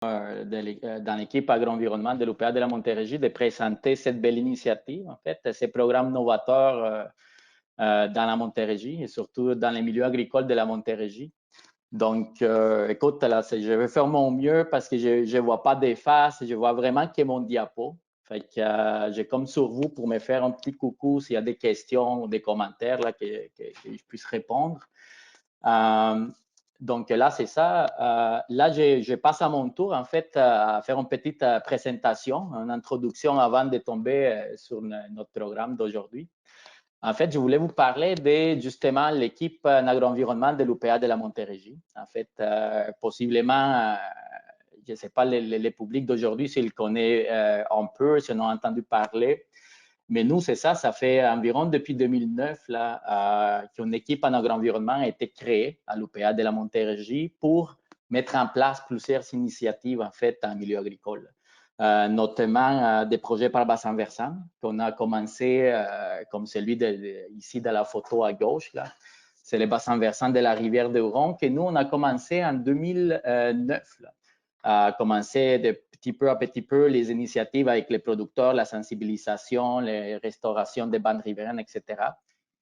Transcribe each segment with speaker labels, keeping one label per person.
Speaker 1: dans l'équipe agro-environnement de l'UPA de la Montérégie de présenter cette belle initiative, en fait, ces programmes novateurs dans la Montérégie et surtout dans les milieux agricoles de la Montérégie. Donc, écoute, là, je vais faire mon mieux parce que je ne vois pas des faces, je vois vraiment que mon diapo. Fait que j'ai comme sur vous pour me faire un petit coucou s'il y a des questions ou des commentaires là, que je puisse répondre. Donc là, c'est ça. Là, je passe à mon tour, en fait, à faire une petite présentation, une introduction avant de tomber sur notre programme d'aujourd'hui. En fait, je voulais vous parler de justement l'équipe en agro-environnement de l'UPA de la Montérégie. En fait, possiblement, je ne sais pas les publics d'aujourd'hui s'ils connaissent un peu, s'ils en ont entendu parler. Mais nous, c'est ça, ça fait environ depuis 2009 là, qu'une équipe en agro-environnement a été créée à l'UPA de la Montérégie pour mettre en place plusieurs initiatives en fait en milieu agricole. Notamment des projets par bassin versant qu'on a commencé comme celui ici de la photo à gauche. Là. C'est le bassin versant de la rivière de Huron que nous, on a commencé en 2009. Là. À commencer de petit peu les initiatives avec les producteurs, la sensibilisation, les restaurations des bandes riveraines, etc.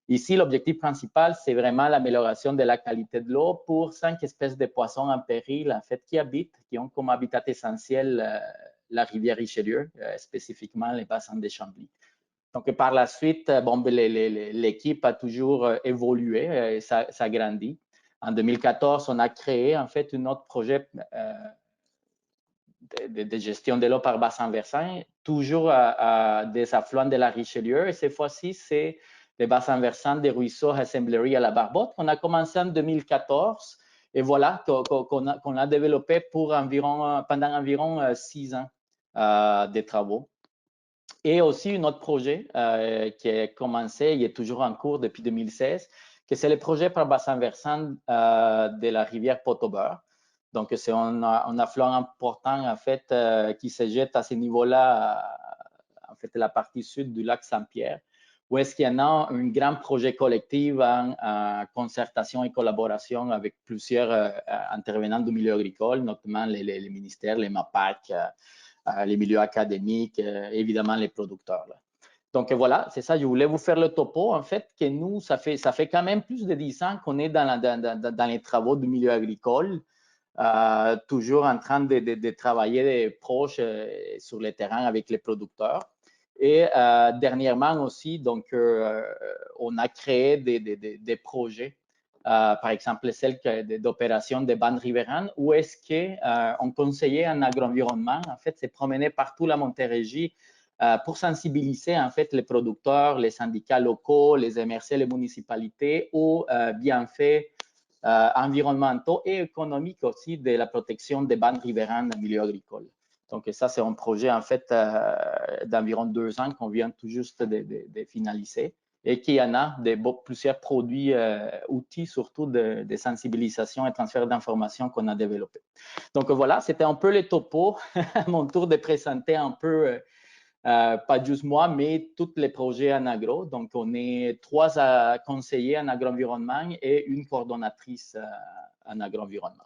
Speaker 1: Ici, l'objectif principal, c'est vraiment l'amélioration de la qualité de l'eau pour 5 espèces de poissons en péril, en fait, qui ont comme habitat essentiel la rivière Richelieu, spécifiquement les bassins des Chambly. Donc, par la suite, bon, l'équipe a toujours évolué et ça grandit. En 2014, on a créé en fait un autre projet de gestion de l'eau par bassin versant, toujours à des affluents de la Richelieu. Et cette fois-ci, c'est les bassins versants des ruisseaux Assemblerie à la Barbotte qu'on a commencé en 2014 et voilà, qu'on a développé pendant environ 6 ans de travaux. Et aussi un autre projet qui a commencé, il est toujours en cours depuis 2016, que c'est le projet par bassin versant de la rivière Pot-au-Beurre. Donc, c'est un affluent important, en fait, qui se jette à ce niveau-là, en fait, la partie sud du lac Saint-Pierre, où est-ce qu'il y en a un grand projet collectif en concertation et collaboration avec plusieurs intervenants du milieu agricole, notamment les ministères, les MAPAC, les milieux académiques, évidemment les producteurs. Là. Donc voilà, c'est ça, je voulais vous faire le topo. En fait, que nous, ça fait quand même plus de 10 ans qu'on est dans les travaux du milieu agricole. Toujours en train de travailler proche sur le terrain avec les producteurs. Et dernièrement aussi, donc, on a créé des projets, par exemple celle d'opération des bandes riveraines, où est-ce qu'on conseillait un agro-environnement, en fait, c'est promener partout la Montérégie pour sensibiliser en fait les producteurs, les syndicats locaux, les MRC, les municipalités aux bienfaits environnementaux et économiques aussi de la protection des bandes riveraines en milieu agricole. Donc ça, c'est un projet en fait d'environ 2 ans qu'on vient tout juste de finaliser et qu'il y en a plusieurs produits, outils surtout de sensibilisation et transfert d'informations qu'on a développés. Donc voilà, c'était un peu les topos, mon tour de présenter un peu pas juste moi, mais tous les projets en agro. Donc, on est 3 conseillers en agro-environnement et une coordonnatrice en agro-environnement.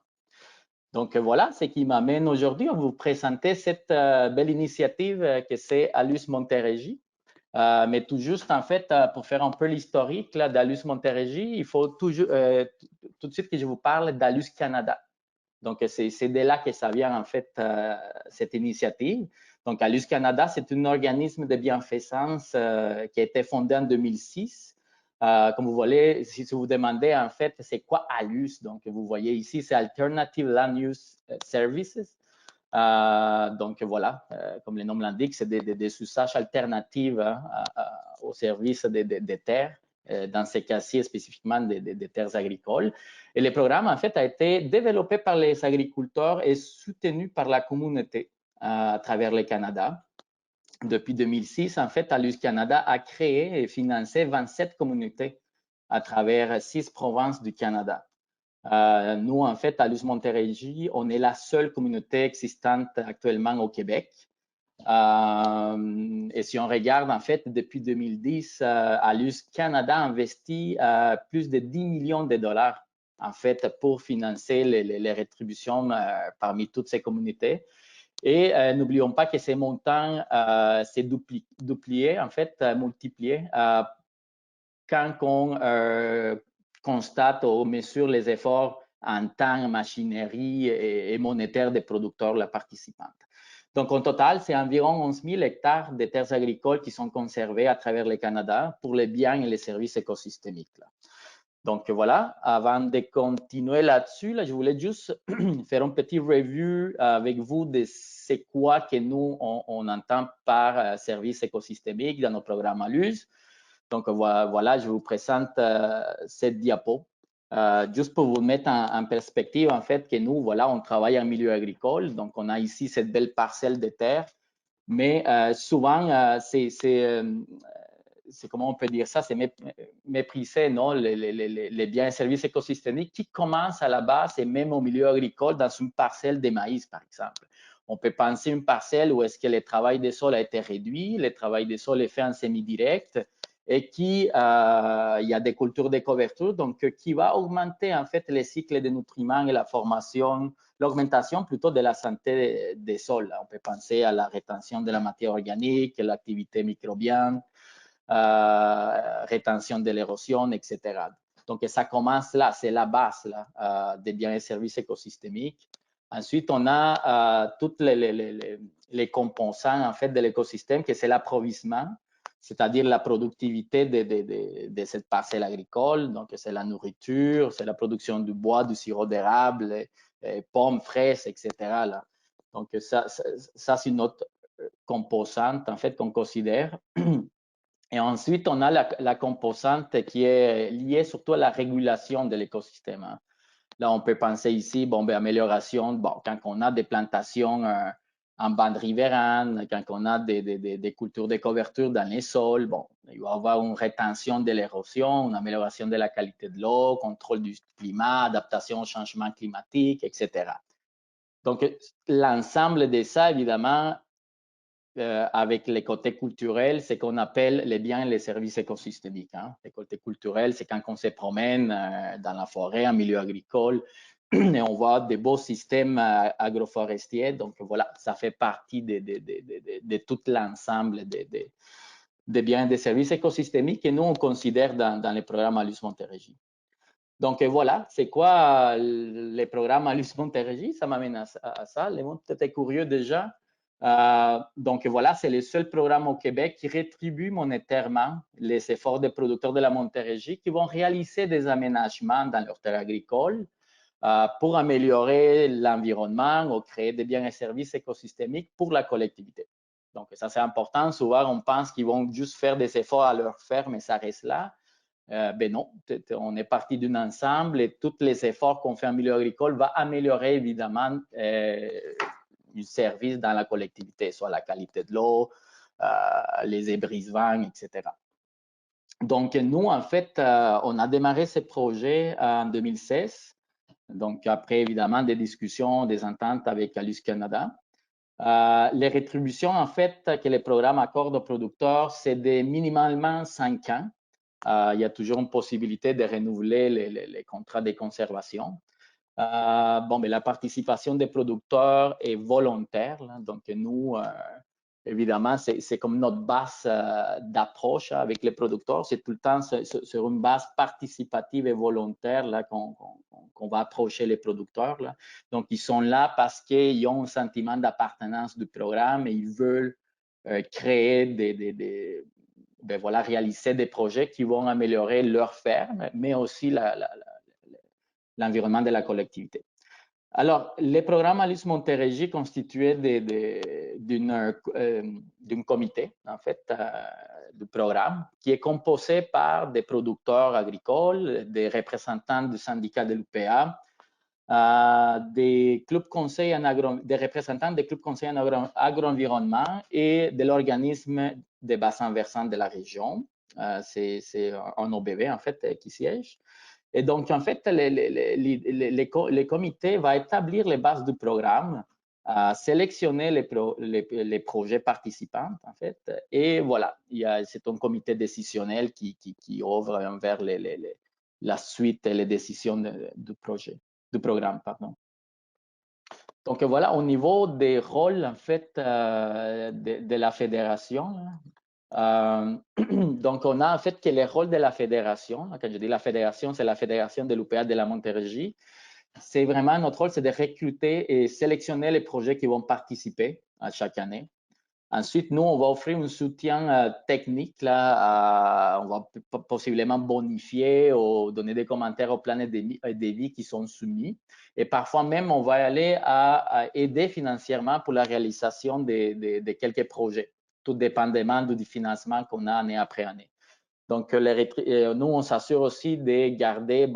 Speaker 1: Donc, voilà ce qui m'amène aujourd'hui à vous présenter cette belle initiative que c'est ALUS Montérégie. Mais tout juste, en fait, pour faire un peu l'historique d'ALUS Montérégie, il faut tout de suite que je vous parle d'ALUS Canada. Donc, c'est de là que ça vient, en fait, cette initiative. Donc, ALUS Canada, c'est un organisme de bienfaisance qui a été fondé en 2006. Comme vous voyez, si vous demandez, en fait, c'est quoi ALUS? Donc, vous voyez ici, c'est Alternative Land Use Services. Donc, voilà, comme le nom l'indique, c'est des usages alternatifs au service des terres. Dans ces cas-ci, spécifiquement des terres agricoles. Et le programme, en fait, a été développé par les agriculteurs et soutenu par la communauté à travers le Canada. Depuis 2006, en fait, ALUS Canada a créé et financé 27 communautés à travers 6 provinces du Canada. Nous, en fait, ALUS Montérégie, on est la seule communauté existante actuellement au Québec. Et si on regarde, en fait, depuis 2010, ALUS Canada investit plus de 10 millions de dollars en fait, pour financer les rétributions parmi toutes ces communautés. Et n'oublions pas que ces montants s'est duplié, en fait, multiplié quand on constate ou mesure les efforts en temps, machinerie et monétaire des producteurs la participante. Donc, en total, c'est environ 11 000 hectares de terres agricoles qui sont conservées à travers le Canada pour les biens et les services écosystémiques. Là. Donc, voilà, avant de continuer là-dessus, là, je voulais juste faire un petit review avec vous de c'est quoi que nous, on entend par service écosystémique dans nos programmes ALUS. Donc, voilà, je vous présente cette diapo. Juste pour vous mettre en perspective, en fait, que nous, voilà, on travaille en milieu agricole. Donc, on a ici cette belle parcelle de terre. Mais souvent, c'est comment on peut dire ça, c'est méprisé, non, les biens et services écosystémiques qui commencent à la base et même au milieu agricole dans une parcelle de maïs, par exemple. On peut penser une parcelle où est-ce que le travail des sols a été réduit, le travail des sols est fait en semi-direct et qui, il y a des cultures de couverture, donc qui va augmenter en fait les cycles de nutriments et la formation, l'augmentation plutôt de la santé des sols. On peut penser à la rétention de la matière organique, l'activité microbienne, rétention de l'érosion, etc. Donc, ça commence là, c'est la base là, des biens et services écosystémiques. Ensuite, on a toutes les composants en fait, de l'écosystème, que c'est l'approvisionnement, c'est-à-dire la productivité de cette parcelle agricole. Donc, c'est la nourriture, c'est la production du bois, du sirop d'érable, pommes, fraises, etc. Là. Donc, ça c'est une autre composante en fait qu'on considère. Et ensuite, on a la composante qui est liée surtout à la régulation de l'écosystème. Hein. Là, on peut penser ici, bon, ben, amélioration, bon, quand on a des plantations en bande riveraine, quand on a des cultures de couverture dans les sols, bon, il va y avoir une rétention de l'érosion, une amélioration de la qualité de l'eau, contrôle du climat, adaptation au changement climatique, etc. Donc, l'ensemble de ça, évidemment, avec les côtés culturels, c'est qu'on appelle les biens et les services écosystémiques. Hein. Les côtés culturels, c'est quand on se promène dans la forêt, en milieu agricole, et on voit des beaux systèmes agroforestiers. Donc voilà, ça fait partie de tout l'ensemble des biens et des services écosystémiques que nous, on considère dans les programmes ALUS Montérégie. Donc voilà, c'est quoi les programmes ALUS Montérégie? Ça m'amène à ça. Les gens étaient curieux déjà. Donc voilà, c'est le seul programme au Québec qui rétribue monétairement les efforts des producteurs de la Montérégie qui vont réaliser des aménagements dans leurs terres agricoles pour améliorer l'environnement ou créer des biens et services écosystémiques pour la collectivité. Donc ça c'est important. Souvent on pense qu'ils vont juste faire des efforts à leur ferme et ça reste là. Ben non, on est parti d'un ensemble et tous les efforts qu'on fait en milieu agricole vont améliorer évidemment du service dans la collectivité, soit la qualité de l'eau, les ébrise-vents, etc. Donc, nous, en fait, on a démarré ce projet en 2016, donc après, évidemment, des discussions, des ententes avec ALUS Canada. Les rétributions, en fait, que le programme accorde aux producteurs, c'est de minimalement 5 ans. Il y a toujours une possibilité de renouveler les contrats de conservation. Bon, mais la participation des producteurs est volontaire. Là, donc, nous, évidemment, c'est comme notre base d'approche avec les producteurs. C'est tout le temps sur une base participative et volontaire là, qu'on va approcher les producteurs. Là. Donc, ils sont là parce qu'ils ont un sentiment d'appartenance du programme et ils veulent créer ben voilà, réaliser des projets qui vont améliorer leur ferme, mais aussi l'environnement de la collectivité. Alors, les programmes ALUS Montérégie constitués d'un comité, en fait, du programme, qui est composé par des producteurs agricoles, des représentants du syndicat de l'UPA, des clubs conseils des représentants des clubs conseils en agro-environnement et de l'organisme des bassins versants de la région. C'est un OBV, en fait, qui siège. Et donc, en fait, les comités vont établir les bases du programme, sélectionner les projets participants, en fait. Et voilà, c'est un comité décisionnel qui ouvre envers la suite et les décisions du programme, pardon. Donc voilà, au niveau des rôles en fait de la fédération, donc on a en fait que les rôles de la fédération. Quand je dis la fédération, c'est la fédération de l'UPA de la Montérégie. C'est vraiment notre rôle, c'est de recruter et sélectionner les projets qui vont participer à chaque année. Ensuite, nous, on va offrir un soutien technique. Là, on va possiblement bonifier ou donner des commentaires aux plans et devis qui sont soumis. Et parfois même, on va aller à aider financièrement pour la réalisation de quelques projets, tout dépendamment du financement qu'on a année après année. Donc, nous, on s'assure aussi de garder,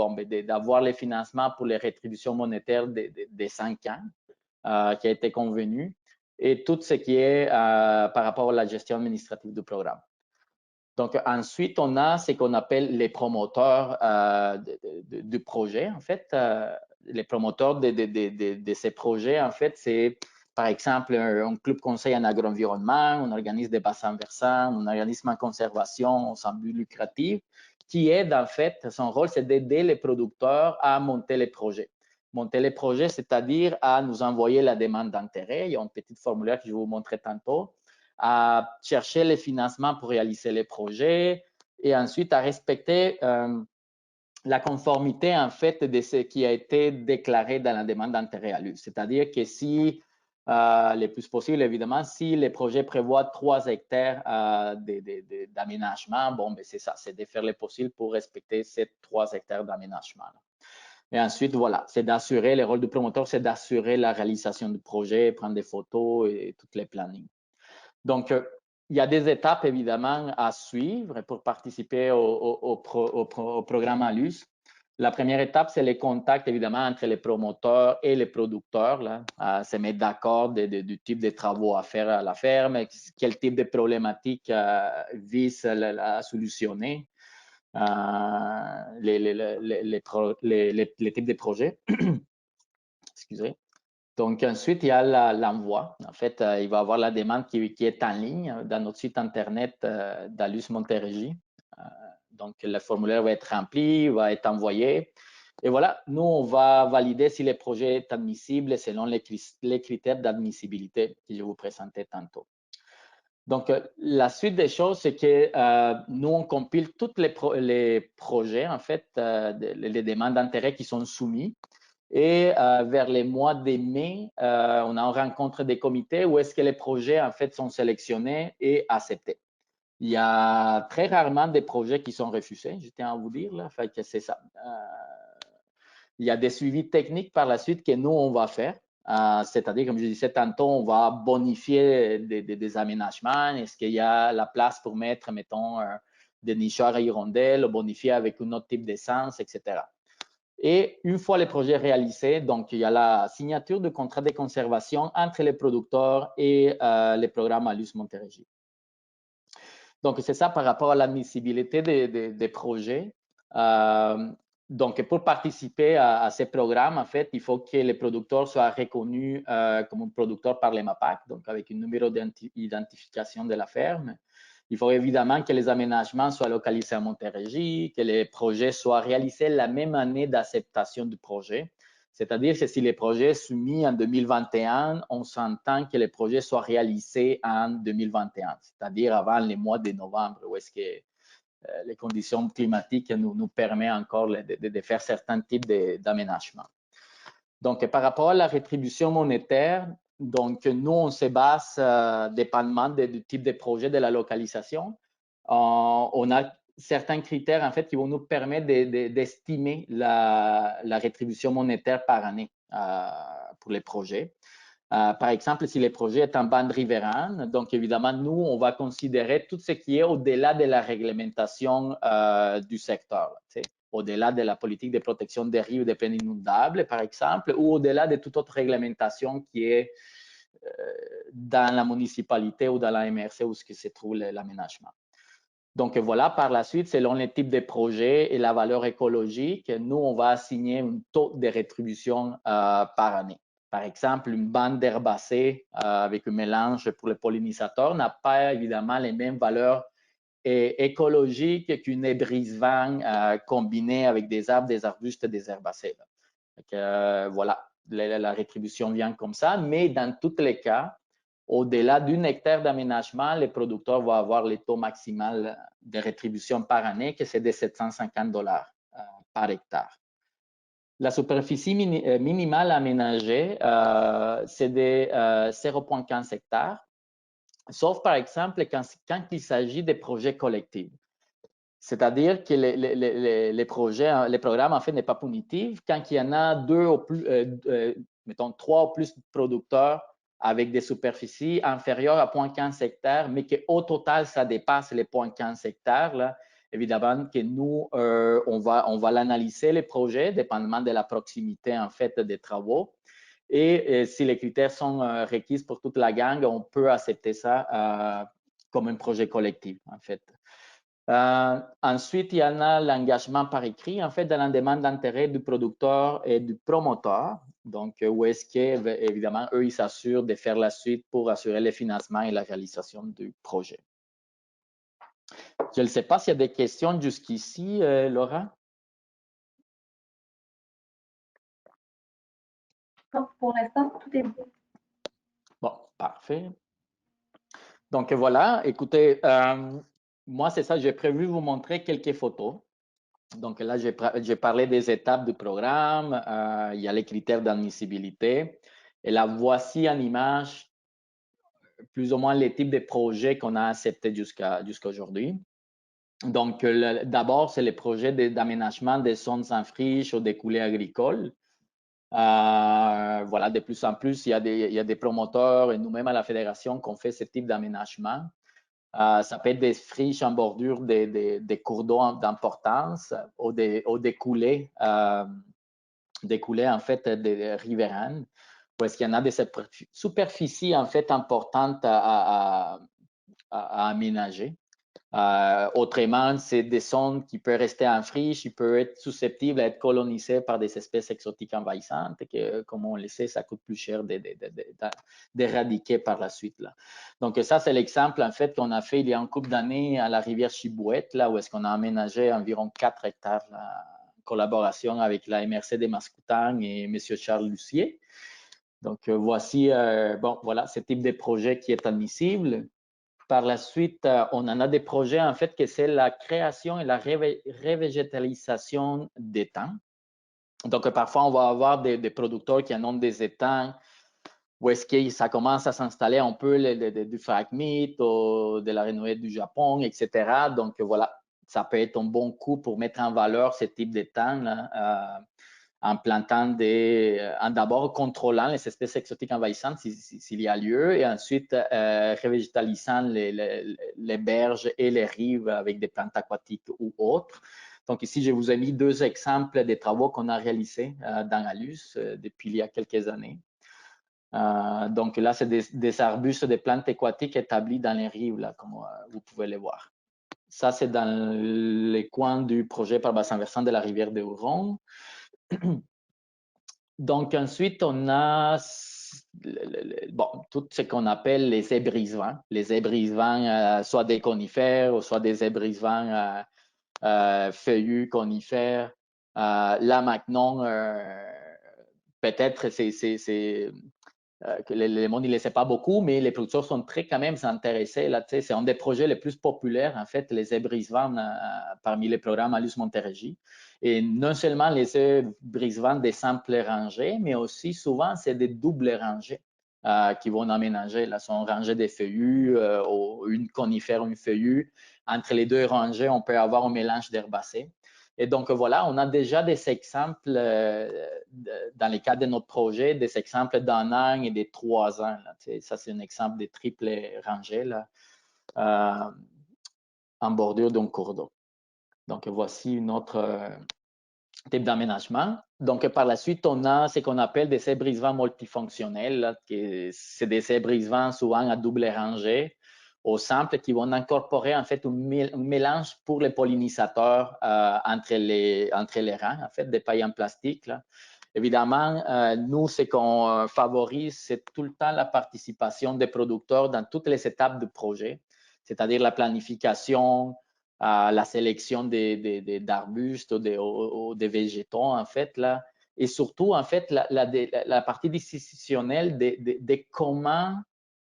Speaker 1: d'avoir les financements pour les rétributions monétaires des 5 ans qui a été convenu et tout ce qui est par rapport à la gestion administrative du programme. Donc, ensuite, on a ce qu'on appelle les promoteurs du projet. En fait, les promoteurs de ces projets, en fait, c'est par exemple un club conseil en agro-environnement, un organisme de bassin versant, un organisme en conservation sans but lucratif, qui aide en fait, son rôle, c'est d'aider les producteurs à monter les projets. Monter les projets, c'est-à-dire à nous envoyer la demande d'intérêt. Il y a un petit formulaire que je vais vous montrer tantôt, à chercher les financements pour réaliser les projets et ensuite à respecter la conformité en fait de ce qui a été déclaré dans la demande d'intérêt à l'US. C'est-à-dire que si, le plus possible évidemment, si les projets prévoient 3 hectares d'aménagement, bon, ben c'est ça, c'est de faire le possible pour respecter ces 3 hectares d'aménagement. Et ensuite, voilà, c'est d'assurer, le rôle du promoteur, c'est d'assurer la réalisation du projet, prendre des photos et toutes les plannings. Donc, il y a des étapes évidemment à suivre pour participer au programme ALUS. La première étape, c'est les contacts évidemment entre les promoteurs et les producteurs, là, se mettre d'accord du type de travaux à faire à la ferme, quel type de problématiques vise à solutionner, les types de projets. Excusez. Donc, ensuite, il y a l'envoi. En fait, il va y avoir la demande qui est en ligne dans notre site Internet d'Alus Montérégie. Donc, le formulaire va être rempli, va être envoyé. Et voilà, nous, on va valider si le projet est admissible selon les critères d'admissibilité que je vous présentais tantôt. Donc, la suite des choses, c'est que nous, on compile tous les projets, en fait, les demandes d'intérêt qui sont soumis. Et vers les mois de mai, on a une rencontre des comités où est-ce que les projets, en fait, sont sélectionnés et acceptés. Il y a très rarement des projets qui sont refusés, je tiens à vous dire, là, fait que c'est ça. Il y a des suivis techniques par la suite que nous, on va faire. C'est-à-dire, comme je disais tantôt, on va bonifier des aménagements. Est-ce qu'il y a la place pour mettre, mettons, des nichoirs à hirondelles, bonifier avec un autre type d'essence, etc. Et une fois les projets réalisés, donc il y a la signature de contrat de conservation entre les producteurs et les programmes ALUS Montérégie. Donc, c'est ça par rapport à l'admissibilité des projets. Donc, pour participer à ces programmes, en fait, il faut que les producteurs soient reconnus comme un producteur par les MAPAC, donc avec un numéro d'identification de la ferme. Il faut évidemment que les aménagements soient localisés à Montérégie, que les projets soient réalisés la même année d'acceptation du projet. C'est-à-dire que si les projets sont soumis en 2021, on s'entend que les projets soient réalisés en 2021, c'est-à-dire avant les mois de novembre, où est-ce que les conditions climatiques nous permettent encore de faire certains types d'aménagements. Donc, par rapport à la rétribution monétaire, donc nous, on se base dépendamment du type de projet, de la localisation. On a certains critères, en fait, qui vont nous permettre d'estimer la rétribution monétaire par année pour les projets. Par exemple, si le projet est en bande riveraine, donc évidemment, nous, on va considérer tout ce qui est au-delà de la réglementation du secteur. Au-delà de la politique de protection des rives et des plaines inondables, par exemple, ou au-delà de toute autre réglementation qui est dans la municipalité ou dans la MRC où se trouve l'aménagement. Donc voilà, par la suite, selon les types de projets et la valeur écologique, nous, on va assigner un taux de rétribution par année. Par exemple, une bande d'herbacées avec un mélange pour les pollinisateurs n'a pas évidemment les mêmes valeurs écologique qu'une ébrise-vent combinée avec des arbres, des arbustes et des herbacées. Voilà, la rétribution vient comme ça, mais dans tous les cas, au-delà d'un hectare d'aménagement, les producteurs vont avoir le taux maximal de rétribution par année, que c'est de $750 par hectare. La superficie minimale aménagée, c'est de 0,15 hectares, sauf par exemple quand il s'agit de projets collectifs. C'est-à-dire que les programmes en fait n'est pas punitif quand il y en a mettons 3 ou plus producteurs avec des superficies inférieures à 0,15 hectares, mais qu'au total, ça dépasse les 0,15 hectares. Là, évidemment que nous, on va l'analyser, les projets, dépendamment de la proximité en fait des travaux. Et si les critères sont requis pour toute la gang, on peut accepter ça comme un projet collectif en fait. Ensuite, il y en a l'engagement par écrit, en fait, dans la demande d'intérêt du producteur et du promoteur. Donc, où est-ce qu'évidemment, eux, ils s'assurent de faire la suite pour assurer le financement et la réalisation du projet. Je ne sais pas s'il y a des questions jusqu'ici, Laura.
Speaker 2: Non, pour l'instant, tout est bon.
Speaker 1: Bon, parfait. Donc, voilà, écoutez, moi, c'est ça, j'ai prévu vous montrer quelques photos. Donc là, j'ai parlé des étapes du programme, il y a les critères d'admissibilité. Et là, voici en image plus ou moins les types de projets qu'on a acceptés jusqu'à aujourd'hui. Donc, d'abord, c'est les projets d'aménagement des zones sans friche ou des coulées agricoles. Voilà, de plus en plus, il y a des promoteurs et nous-mêmes à la Fédération qu'on fait ce type d'aménagement. Ça peut être des friches en bordure des cours d'eau d'importance ou des coulées en fait des riveraines, où est-ce qu'il y en a des superficies en fait importantes à aménager. Autrement, c'est des zones qui peuvent rester en friche, qui peuvent être susceptibles à être colonisées par des espèces exotiques envahissantes et que, comme on le sait, ça coûte plus cher d'éradiquer par la suite. Là. Donc, ça, c'est l'exemple, en fait, qu'on a fait il y a un couple d'années à la rivière Chibouette, là où est-ce qu'on a aménagé environ 4 hectares là, en collaboration avec la MRC des Mascoutang et M. Charles Lucier. Donc, voici, bon, voilà, ce type de projet qui est admissible. Par la suite, on en a des projets, en fait, que c'est la création et la revégétalisation d'étangs. Donc, parfois, on va avoir des producteurs qui en ont des étangs où est-ce que ça commence à s'installer un peu du fragmite ou de la renouée du Japon, etc. Donc, voilà, ça peut être un bon coup pour mettre en valeur ce type d'étangs en plantant en d'abord contrôlant les espèces exotiques envahissantes s'il y a lieu, et ensuite revégétalisant les berges et les rives avec des plantes aquatiques ou autres. Donc ici, je vous ai mis 2 exemples des travaux qu'on a réalisés dans Alus depuis il y a quelques années. Donc là, c'est des arbustes, des plantes aquatiques établis dans les rives, là, comme vous pouvez les voir. Ça, c'est dans les coins du projet par bassin versant de la rivière de Huron. Donc, ensuite, on a tout ce qu'on appelle les ébrise-vents. Les ébrise-vents, soit des conifères ou soit des ébrise-vents feuillus conifères. Là, maintenant, peut-être que le monde ne le sait pas beaucoup, mais les producteurs sont très quand même intéressés. C'est un des projets les plus populaires, en fait, les ébrise-vents parmi les programmes Alus Montérégie. Et non seulement les ébrise-vents des simples rangées, mais aussi souvent, c'est des doubles rangées qui vont aménager. Là, sont rangées des feuillus, une conifère, une feuillue. Entre les 2 rangées, on peut avoir un mélange d'herbacées. Et donc, voilà, on a déjà des exemples dans le cadre de notre projet, des exemples d'1 an et de 3 ans. Là. Ça, c'est un exemple de triple rangée là, en bordure d'un cours d'eau. Donc, voici une autre type d'aménagement. Donc, par la suite, on a ce qu'on appelle des ébrise-vents multifonctionnels. C'est des ébrise-vents souvent à double rangée au simple qui vont incorporer en fait un mélange pour les pollinisateurs entre les rangs, en fait, des pailles en plastique. Là. Évidemment, nous, ce qu'on favorise, c'est tout le temps la participation des producteurs dans toutes les étapes du projet. c'est-à-dire la planification, la sélection d'arbustes ou des végétaux, en fait, là, et surtout, en fait, la partie décisionnelle de comment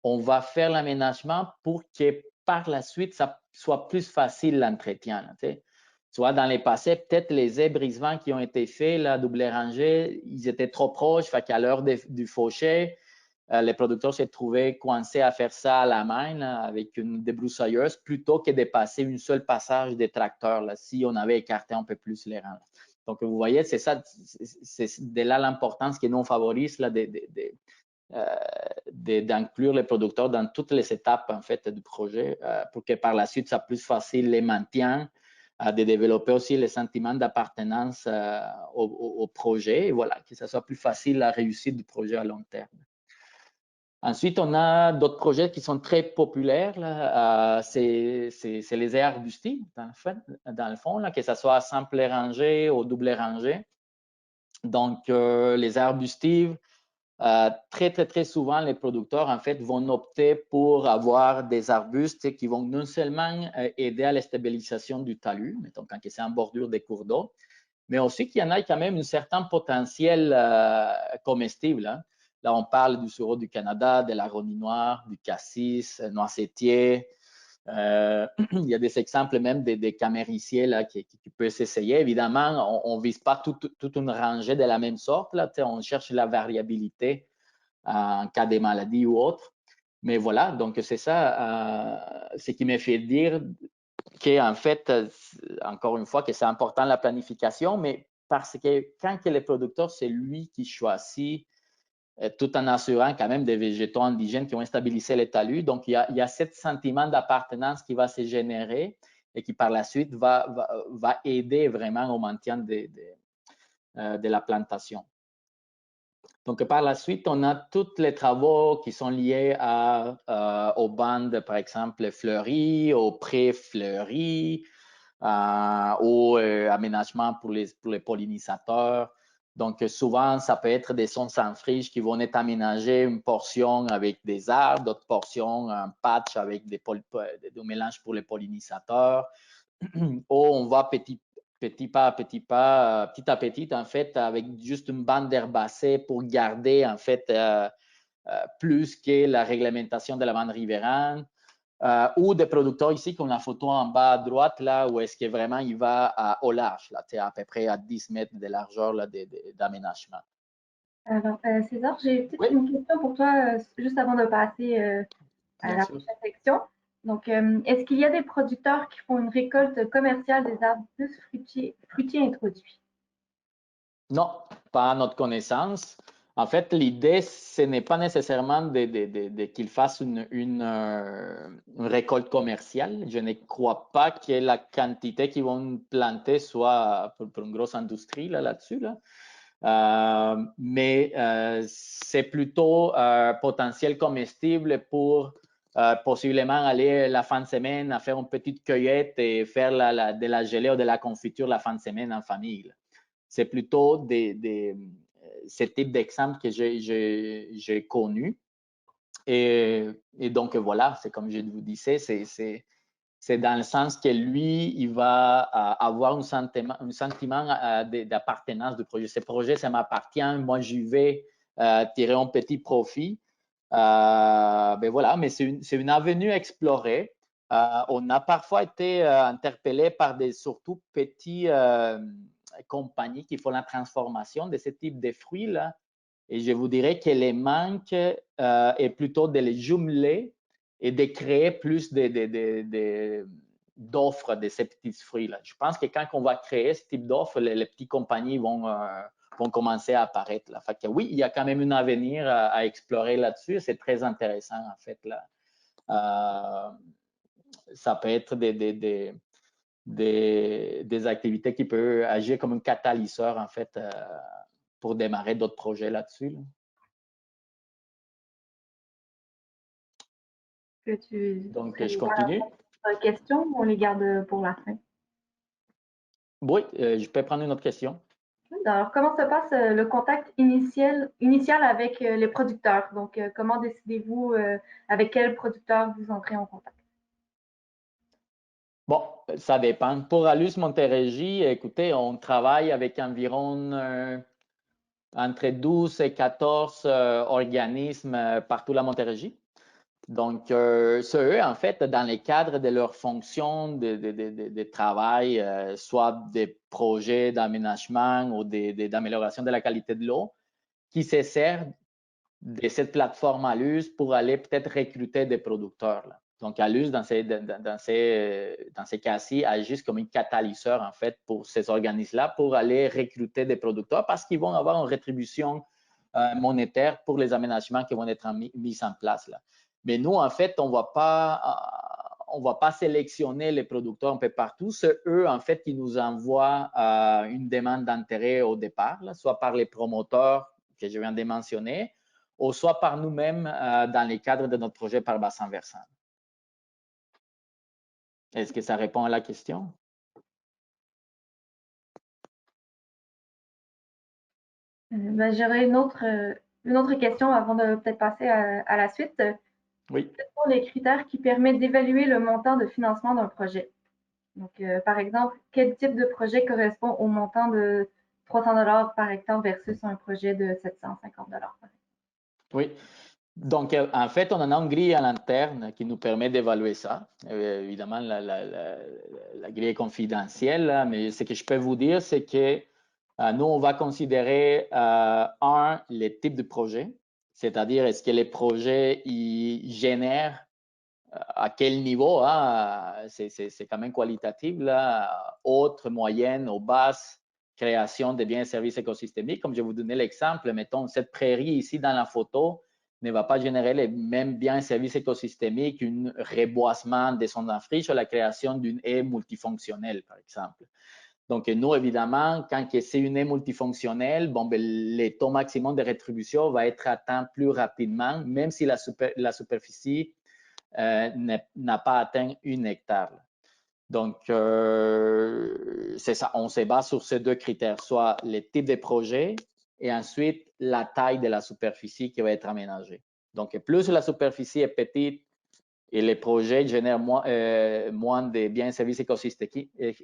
Speaker 1: on va faire l'aménagement pour que par la suite, ça soit plus facile l'entretien. Tu vois, dans les passés, peut-être les haies brise-vent qui ont été faits, la double rangée, ils étaient trop proches, fait qu'à l'heure du fauché, les producteurs se trouvaient coincés à faire ça à la main là, avec une débroussailleuse plutôt que de passer un seul passage des tracteurs là, si on avait écarté un peu plus les rangs. Donc, vous voyez, c'est ça, c'est de là l'importance que nous on favorise là, d'inclure les producteurs dans toutes les étapes en fait du projet pour que par la suite, ça soit plus facile les maintien, de développer aussi les sentiments d'appartenance au projet et voilà, que ça soit plus facile la réussite du projet à long terme. Ensuite, on a d'autres projets qui sont très populaires. C'est les haies arbustives, dans le fond, là, que ce soit simple rangée ou double rangée. Donc, les haies arbustives, très souvent, les producteurs, en fait, vont opter pour avoir des arbustes qui vont non seulement aider à la stabilisation du talus, mettons quand c'est en bordure des cours d'eau, mais aussi qu'il y en a quand même un certain potentiel comestible. Hein. Là, on parle du sureau du Canada, de l'aronie noire, du cassis, noisetier. Il y a des exemples même des camériciers là, qui peuvent s'essayer. Évidemment, on ne vise pas toute une rangée de la même sorte. Là. On cherche la variabilité en cas de maladie ou autre. Mais voilà, donc c'est ça ce qui me fait dire qu'en fait, encore une fois, que c'est important la planification, mais parce que quand que le producteur, c'est lui qui choisit tout en assurant quand même des végétaux indigènes qui ont stabilisé les talus. Donc, il y a ce sentiment d'appartenance qui va se générer et qui, par la suite, va aider vraiment au maintien de la plantation. Donc, par la suite, on a tous les travaux qui sont liés aux bandes, par exemple, fleuries, aux prés fleuris, au aménagement pour les pollinisateurs. Donc, souvent, ça peut être des zones sans friche qui vont être aménagées, une portion avec des arbres, d'autres portions, un patch avec des mélanges pour les pollinisateurs. Ou on va petit à petit, en fait, avec juste une bande d'herbacées pour garder, en fait, plus que la réglementation de la bande riveraine. Ou des producteurs ici, comme la photo en bas à droite, là, où est-ce que vraiment il va au large, là, à peu près à 10 mètres de largeur d'aménagement.
Speaker 2: Alors, César, j'ai peut-être une question pour toi, juste avant de passer à la prochaine section. Donc, est-ce qu'il y a des producteurs qui font une récolte commerciale des arbustes fruitiers introduits?
Speaker 1: Non, pas à notre connaissance. En fait, l'idée, ce n'est pas nécessairement qu'ils fassent une récolte commerciale. Je ne crois pas que la quantité qu'ils vont planter soit pour une grosse industrie là-dessus. Mais c'est plutôt potentiel comestible pour possiblement aller la fin de semaine à faire une petite cueillette et faire de la gelée ou de la confiture la fin de semaine en famille. C'est plutôt ce type d'exemple que j'ai connu. Et donc, voilà, c'est comme je vous disais, c'est dans le sens que lui, il va avoir un sentiment d'appartenance du projet. Ce projet, ça m'appartient, moi, j'y vais tirer un petit profit. Ben voilà, mais c'est une avenue à explorer. On a parfois été interpellé par des surtout petits compagnies qui font la transformation de ce type de fruits-là. Et je vous dirais que les manques est plutôt de les jumeler et de créer plus d'offres de ces petits fruits-là. Je pense que quand on va créer ce type d'offres, les petites compagnies vont commencer à apparaître. Là. Fait que oui, il y a quand même un avenir à explorer là-dessus. C'est très intéressant, en fait. Là. Ça peut être des activités qui peuvent agir comme un catalyseur, en fait, pour démarrer d'autres projets là-dessus. Là. Donc, je continue.
Speaker 2: Questions ou on les garde pour la fin?
Speaker 1: Oui, je peux prendre une autre question.
Speaker 2: Alors, comment se passe le contact initial avec les producteurs? Donc, comment décidez-vous avec quel producteur vous entrez en contact?
Speaker 1: Bon, ça dépend. Pour Alus Montérégie, écoutez, on travaille avec environ entre 12 et 14 organismes partout la Montérégie. Donc, eux, en fait, dans le cadre de leur fonction de travail, soit des projets d'aménagement ou d'amélioration de la qualité de l'eau, qui se servent de cette plateforme Alus pour aller peut-être recruter des producteurs. Là. Donc, Alus, dans ces cas-ci, agit comme un catalyseur, en fait, pour ces organismes-là, pour aller recruter des producteurs parce qu'ils vont avoir une rétribution monétaire pour les aménagements qui vont être mis en place. Là. Mais nous, en fait, on ne va pas sélectionner les producteurs un peu partout. C'est eux, en fait, qui nous envoient une demande d'intérêt au départ, là, soit par les promoteurs que je viens de mentionner, ou soit par nous-mêmes dans le cadre de notre projet par bassin versant. Est-ce que ça répond à la question?
Speaker 2: J'aurais une autre question avant de peut-être passer à la suite.
Speaker 1: Oui.
Speaker 2: Quels sont les critères qui permettent d'évaluer le montant de financement d'un projet? Donc, par exemple, quel type de projet correspond au montant de 300 $ par hectare versus un projet de 750 $ par hectare?
Speaker 1: Oui. Donc, en fait, on en a une grille à l'interne qui nous permet d'évaluer ça. Évidemment, la grille est confidentielle, là, mais ce que je peux vous dire, c'est que nous, on va considérer, les types de projets, c'est-à-dire est-ce que les projets ils génèrent à quel niveau, hein, c'est quand même qualitatif, là, haute, moyenne ou basse création de biens et services écosystémiques. Comme je vous donnais l'exemple, mettons, cette prairie ici dans la photo ne va pas générer les mêmes biens et services écosystémiques qu'un reboisement de son friche ou la création d'une haie multifonctionnelle, par exemple. Donc, nous, évidemment, quand c'est une haie multifonctionnelle, bon, ben, le taux maximum de rétribution va être atteint plus rapidement, même si la superficie n'a pas atteint 1 hectare. Donc, c'est ça, on se base sur ces deux critères, soit le type de projet et ensuite la taille de la superficie qui va être aménagée. Donc, plus la superficie est petite et les projets génèrent moins de biens et services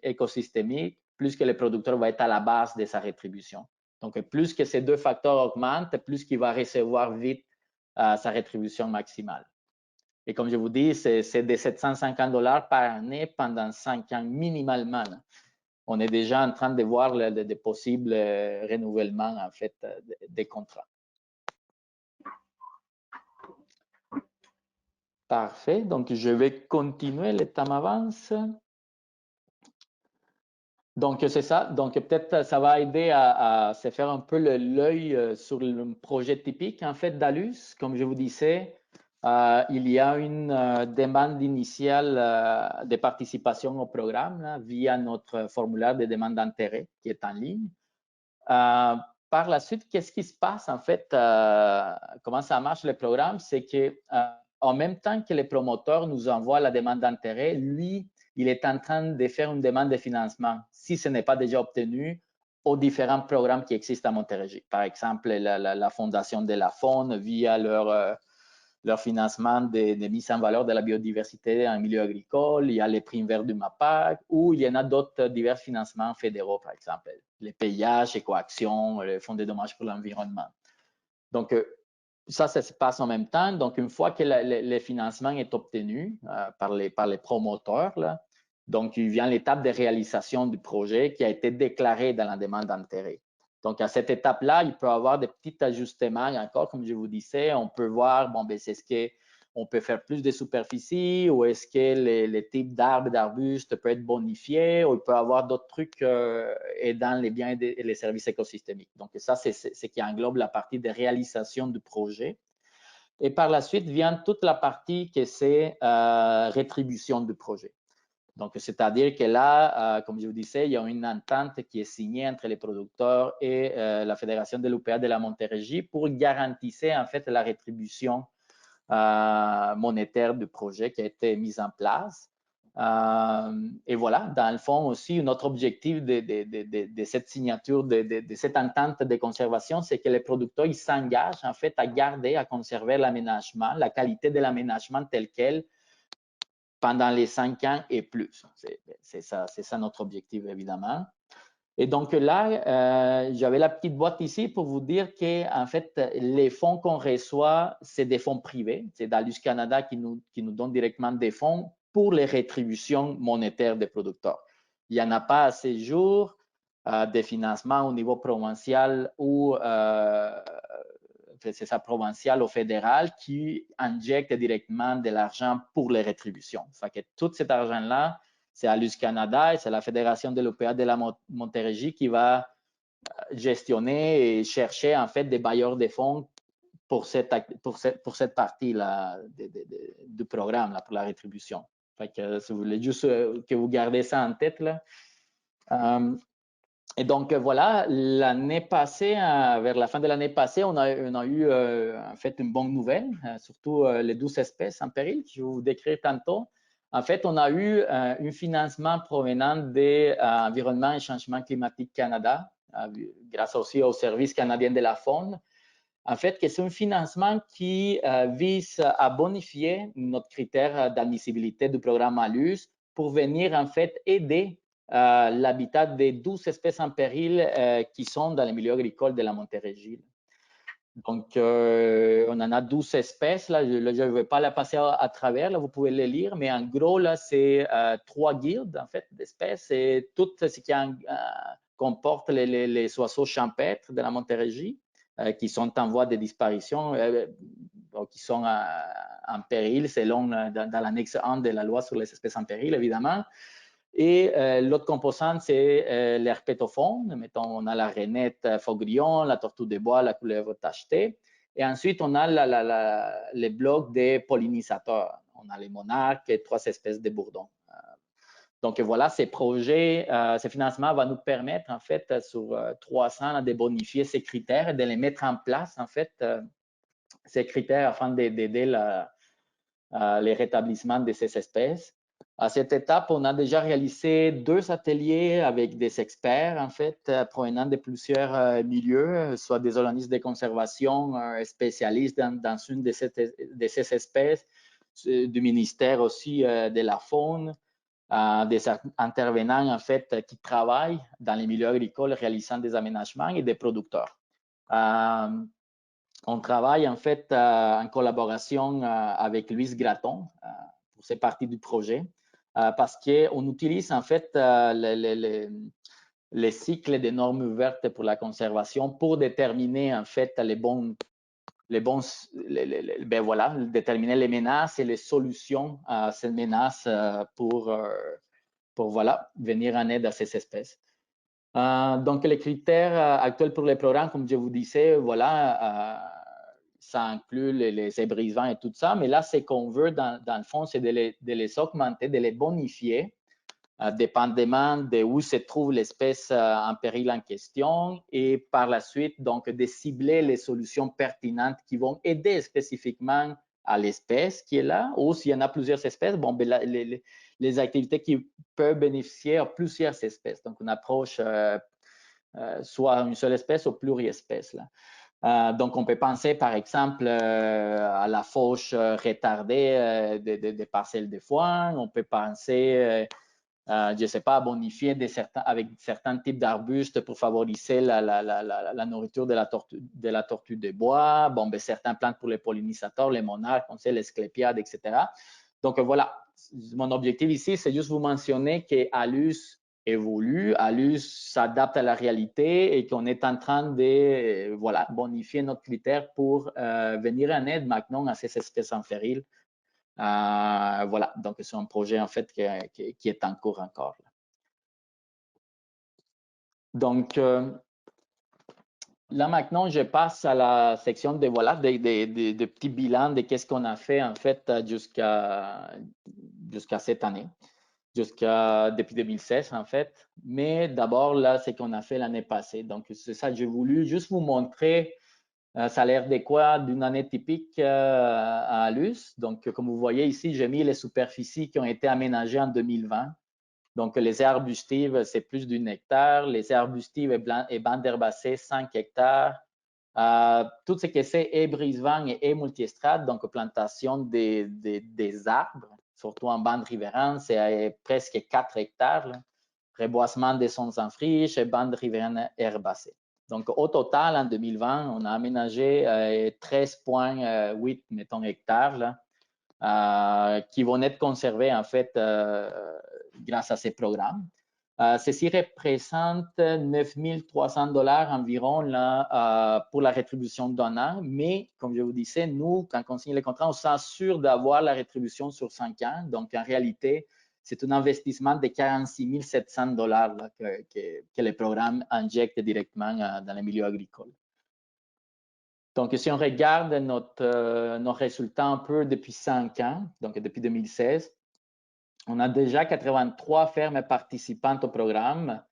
Speaker 1: écosystémiques, plus que le producteur va être à la base de sa rétribution. Donc, plus que ces deux facteurs augmentent, plus qu'il va recevoir vite sa rétribution maximale. Et comme je vous dis, c'est de 750 $ par année pendant 5 ans minimalement. Là. On est déjà en train de voir des possibles renouvellements en fait des contrats. Parfait. Donc, je vais continuer. Le temps avance. Donc, c'est ça. Donc, peut-être ça va aider à se faire un peu l'œil sur le projet typique en fait d'Alus. Comme je vous disais, il y a une demande initiale de participation au programme là, via notre formulaire de demande d'intérêt qui est en ligne. Par la suite, qu'est-ce qui se passe en fait? Comment ça marche le programme? C'est que en même temps que les promoteurs nous envoient la demande d'intérêt, lui, il est en train de faire une demande de financement, si ce n'est pas déjà obtenu, aux différents programmes qui existent à Montérégie. Par exemple, la Fondation de la Faune via leur financement de mise en valeur de la biodiversité en milieu agricole, il y a les primes verts du MAPAC, ou il y en a d'autres divers financements fédéraux, par exemple, les PIH, Écoaction, le Fonds de dommages pour l'environnement. Donc, ça se passe en même temps. Donc, une fois que le financement est obtenu par les promoteurs, là, donc il vient l'étape de réalisation du projet qui a été déclaré dans la demande d'intérêt. Donc, à cette étape-là, il peut y avoir des petits ajustements encore, comme je vous disais. On peut voir, bon, ben, c'est ce qu'on peut faire plus de superficie ou est-ce que les types d'arbres et d'arbustes peuvent être bonifiés ou il peut y avoir d'autres trucs aidant les biens et les services écosystémiques. Donc, ça, c'est ce qui englobe la partie de réalisation du projet. Et par la suite vient toute la partie que c'est rétribution du projet. Donc, c'est-à-dire que là, comme je vous disais, il y a une entente qui est signée entre les producteurs et la Fédération de l'UPA de la Montérégie pour garantir en fait la rétribution monétaire du projet qui a été mise en place. Et voilà, dans le fond aussi, notre objectif de cette signature, de cette entente de conservation, c'est que les producteurs s'engagent en fait à garder, à conserver l'aménagement, la qualité de l'aménagement tel quel, pendant les 5 ans et plus. C'est ça notre objectif, évidemment. Et donc là, j'avais la petite boîte ici pour vous dire que en fait, les fonds qu'on reçoit, c'est des fonds privés. C'est d'Alus Canada qui nous donne directement des fonds pour les rétributions monétaires des producteurs. Il n'y en a pas à ce jour des financements au niveau provincial ou c'est ça, provincial ou fédéral qui injecte directement de l'argent pour les rétributions. Ça fait que tout cet argent-là, c'est Alus Canada et c'est la Fédération de l'OPA de la Montérégie qui va gestionner et chercher en fait des bailleurs de fonds pour cette partie-là du programme là, pour la rétribution. Fait que, si vous voulez juste que vous gardez ça en tête là. Et donc voilà, l'année passée, vers la fin de l'année passée, on a eu en fait une bonne nouvelle, surtout les 12 espèces en péril que je vais vous décrire tantôt. En fait, on a eu un financement provenant de Environnement et Changement Climatique Canada, grâce aussi au Service canadien de la faune. En fait, c'est un financement qui vise à bonifier notre critère d'admissibilité du programme ALUS pour venir en fait aider l'habitat des 12 espèces en péril qui sont dans les milieux agricoles de la Montérégie. Donc, on en a 12 espèces. Là, je ne vais pas la passer à travers, là, vous pouvez les lire, mais en gros, là, c'est 3 guildes en fait, d'espèces et tout ce qui comporte les oiseaux champêtres de la Montérégie qui sont en voie de disparition, qui sont en péril selon dans l'annexe 1 de la loi sur les espèces en péril, évidemment. Et l'autre composante, c'est l'herpétofaune. Mettons, on a la rainette faugrillon, la tortue de bois, la couleuvre tachetée. Et ensuite, on a les blocs des pollinisateurs. On a les monarques et 3 espèces de bourdons. Donc voilà, ces projets, ces financements vont nous permettre, en fait, sur 3 ans, de bonifier ces critères et de les mettre en place, en fait, ces critères afin d'aider les rétablissements de ces espèces. À cette étape, on a déjà réalisé 2 ateliers avec des experts, en fait, provenant de plusieurs milieux, soit des organismes de conservation spécialistes dans une de ces espèces, du ministère aussi de la faune, des intervenants, en fait, qui travaillent dans les milieux agricoles réalisant des aménagements et des producteurs. On travaille, en fait, en collaboration avec Louise Gratton pour cette partie du projet. Parce qu'on utilise en fait les cycles des normes ouvertes pour la conservation pour déterminer en fait déterminer les menaces et les solutions à ces menaces pour voilà, venir en aide à ces espèces. Donc les critères actuels pour les programmes, comme je vous disais, voilà, ça inclut les ébrissements et tout ça, mais là, ce qu'on veut, dans le fond, c'est de les augmenter, de les bonifier, dépendamment de où se trouve l'espèce en péril en question, et par la suite, donc, de cibler les solutions pertinentes qui vont aider spécifiquement à l'espèce qui est là, ou s'il y en a plusieurs espèces, bon, ben, les activités qui peuvent bénéficier à plusieurs espèces. Donc, une approche soit une seule espèce ou pluriespèces, là. Donc, on peut penser, par exemple, à la fauche retardée des parcelles de foin. On peut penser, je ne sais pas, à bonifier avec certains types d'arbustes pour favoriser la nourriture de la tortue de bois. Bon, ben, certaines plantes pour les pollinisateurs, les monarques, on sait, les sclépiades, etc. Donc, voilà. Mon objectif ici, c'est juste vous mentionner qu'ALUS évolue, ALUS s'adapte à la réalité et qu'on est en train de voilà, bonifier notre critère pour venir en aide maintenant à ces espèces en péril. Voilà, donc c'est un projet en fait qui est en cours encore. Donc, là maintenant, je passe à la section de voilà, des petits bilans de qu'est-ce qu'on a fait en fait jusqu'à cette année. Depuis 2016 en fait, mais d'abord là, c'est qu'on a fait l'année passée. Donc, c'est ça, j'ai voulu juste vous montrer, ça a l'air de quoi d'une année typique à Alus. Donc, comme vous voyez ici, j'ai mis les superficies qui ont été aménagées en 2020. Donc, les aires arbustives, c'est plus d'1 hectare. Les aires arbustives et bandes herbacées, 5 hectares. Tout ce que c'est haies brise-vent et haies multiestrades, donc plantation des arbres. surtout en bande riveraine, c'est presque 4 hectares. Là. Reboisement des zones en friche et bande riveraine herbacée. Donc, au total, en 2020, on a aménagé 13,8 mettons, hectares là, qui vont être conservés, en fait, grâce à ces programmes. Ceci représente 9 300 $ environ là, pour la rétribution d'un an, mais comme je vous disais, nous, quand on signe les contrats, on s'assure d'avoir la rétribution sur 5 ans. Donc, en réalité, c'est un investissement de 46 700 $ là, que le programme injecte directement dans le milieu agricole. Donc, si on regarde nos résultats un peu depuis 5 ans, donc depuis 2016, on a déjà 83 fermes participantes au programme.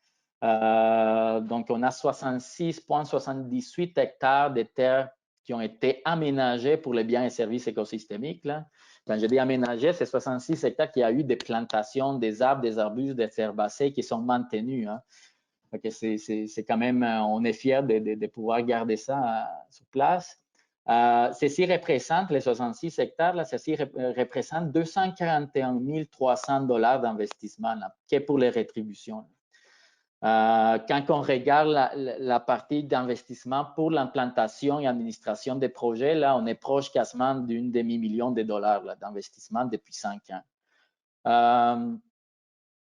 Speaker 1: Donc, on a 66,78 hectares de terres qui ont été aménagées pour les biens et services écosystémiques. Là. Quand je dis aménagés, c'est 66 hectares qui a eu des plantations, des arbres, des arbustes, des herbacées qui sont maintenus. Hein. C'est quand même, on est fiers de pouvoir garder ça sur place. Ceci représente, les 66 hectares, là, ceci représente 241 300 $ d'investissement qui est pour les rétributions. Quand on regarde la partie d'investissement pour l'implantation et administration des projets, là, on est proche quasiment d'une demi-million de dollars d'investissement depuis 5 ans.